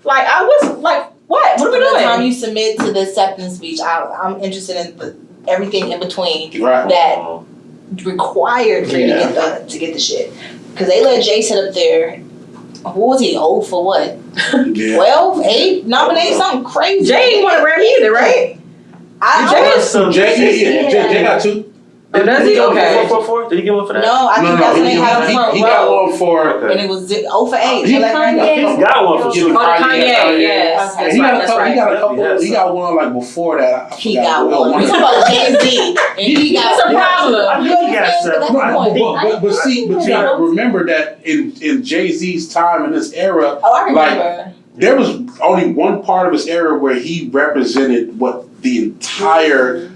Like I was like, what? What are we doing? By the time you submit to the acceptance speech, I'm interested in everything in between Right. that required for you to get the shit. Because they let Jay sit up there. What was he? 0 for what? 12, 8, nominate something crazy. Jay ain't want a Grammy either, right? Jay got 2. Oh, does he? Okay. 4? Did he get one for that? No, I think that's when they had a front he row. got one for. And it was 0 for 8. He He's got one for sure. Kanye, yes. Okay. That's He right, got a that's couple. right. He got a couple. He got one like before that. He got one. We talking about Jay-Z. And he got That's a problem. I think he got But that's several. the point. But you gotta remember that in Jay-Z's time in this era, Oh, I remember. there was only one part of his era where he represented what the entire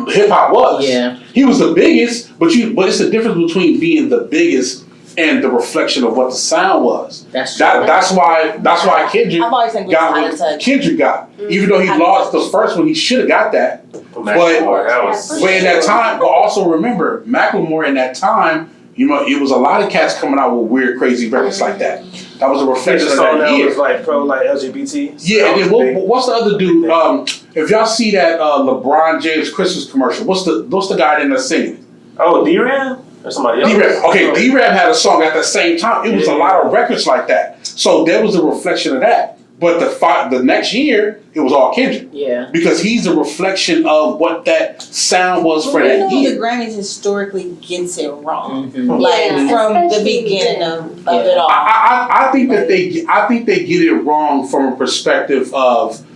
hip hop was. Yeah. He was the biggest, but it's the difference between being the biggest and the reflection of what the sound was. That's true. That's why Kendrick I've always think got out what of touch. Kendrick got. Even though he lost the first one, he should have got that. But in that time, but also remember, Macklemore in that time, it was a lot of cats coming out with weird, crazy records like that. That was a reflection The of song that that year. was like pro like LGBT. Yeah, and then what's the other dude? If y'all see that LeBron James Christmas commercial, what's the guy in there singing? Oh, D-Ram? Or somebody else? D-Rap. Okay, D-Rap had a song at the same time. It was a lot of records like that. So there was a reflection of that. But the next year, it was all Kendrick. Yeah. Because he's a reflection of what that sound was for that The year. Grammys historically gets it wrong. Mm-hmm. Like Yeah, from the especially beginning then. of it all. I think that they get it wrong from a perspective of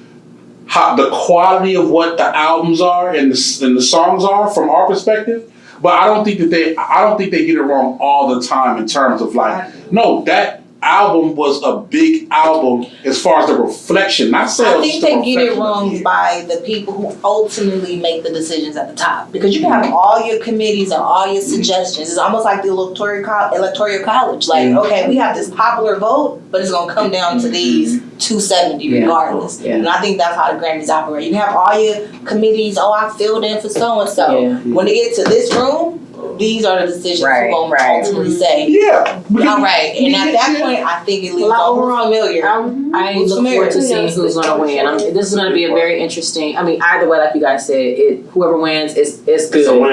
how the quality of what the albums are and the songs are from our perspective. But I don't think they get it wrong all the time in terms of that album was a big album as far as the reflection, not sales. I think they get it reflection of wrong the by the people who ultimately make the decisions at the top. Because you can have all your committees and all your suggestions. It's almost like the electoral college. Like, okay, we have this popular vote, but it's going to come down to these 270 regardless. Yeah. And I think that's how the Grammys operate. You can have all your committees, I filled in for so-and-so. Yeah. When they get to this room, these are the decisions Right, we're going to right. ultimately say. Yeah. All right. And at that point, I think it leaves all familiar. I Who's look familiar? forward to seeing who's going to win. This is going to be a very interesting. I mean, either way, like you guys said, whoever wins is good.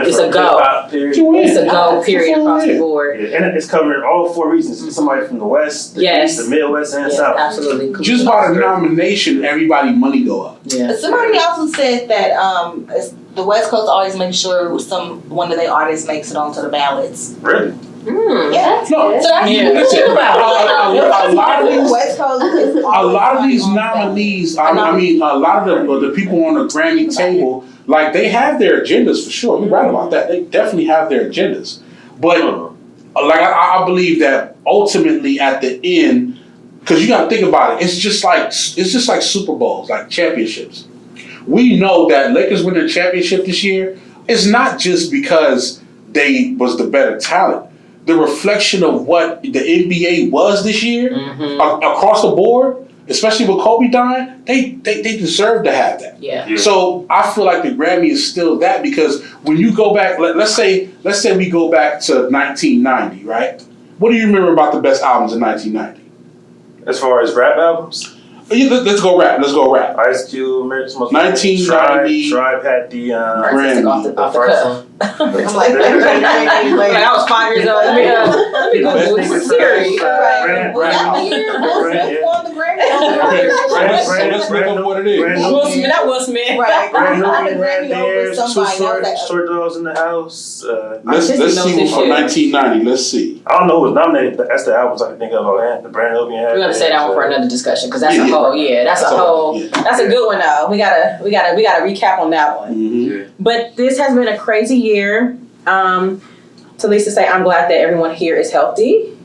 It's a go. It's a go. Period across the board. Yeah, and it's covering all 4 regions. It's somebody from the West, the East, the Midwest, and South. Absolutely. Just by the nomination, everybody money go up. Yeah. Somebody also said that the West Coast always makes sure one of their artists makes it onto the ballots. Really? Yeah. No. So that's Listen, a lot of these. West Coast is A lot of these nominees, a lot of the people on the Grammy table, like they have their agendas for sure. You're right about that. They definitely have their agendas. But I believe that ultimately at the end, because you got to think about it, it's just like Super Bowls, like championships. We know that Lakers winning the championship this year is not just because they was the better talent. The reflection of what the NBA was this year across the board, especially with Kobe dying, they deserve to have that. Yeah. So I feel like the Grammy is still that, because when you go back, let's say we go back to 1990, right? What do you remember about the best albums in 1990? As far as rap albums? Let's go rap. Ice Cube, America's Most 1990. Tribe had the Rtistic off the cuff. I'm like, I was 5 years old. Let me go with Siri. Right. Well, that the year Will Smith won the Grammy. Let's look up what it is. That was Smith. Right. Brand Not the New Grammy over somebody. Short Dogs in the House. Let's see from 1990. Let's see. I don't know who was nominated, but that's the albums I can think of offhand. The Brand New had. We're gonna say that one for another discussion, because that's a whole. Yeah, that's a whole. That's a good one though. We gotta recap on that one. Mm-hmm. But this has been a crazy year. To Lisa say, I'm glad that everyone here is healthy.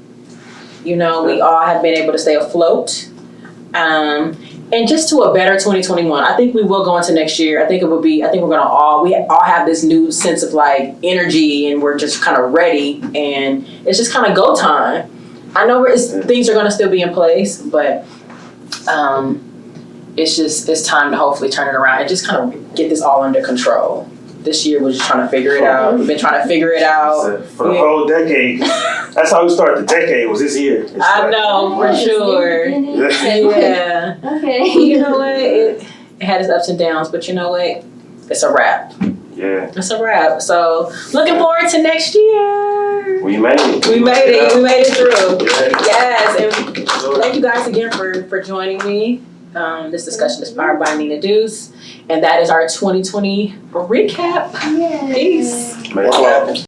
We all have been able to stay afloat. And just to a better 2021. I think we will go into next year. I think we're gonna all have this new sense of like energy, and we're just kind of ready, and it's just kind of go time. I know things are gonna still be in place, but it's time to hopefully turn it around and just kind of get this all under control. this year was just trying to figure it out. We've been trying to figure it out. For the whole decade. That's how we started the decade, was this year. I know, for sure. Yeah. Okay. You know what? It had its ups and downs, but you know what? It's a wrap. Yeah. It's a wrap. So looking forward to next year. We made it. We made it. We made it through. Yeah. Yes. And thank you guys again for joining me. This discussion is powered by Nina Deuce. And that is our 2020 recap. Yes. Peace. Make it happen.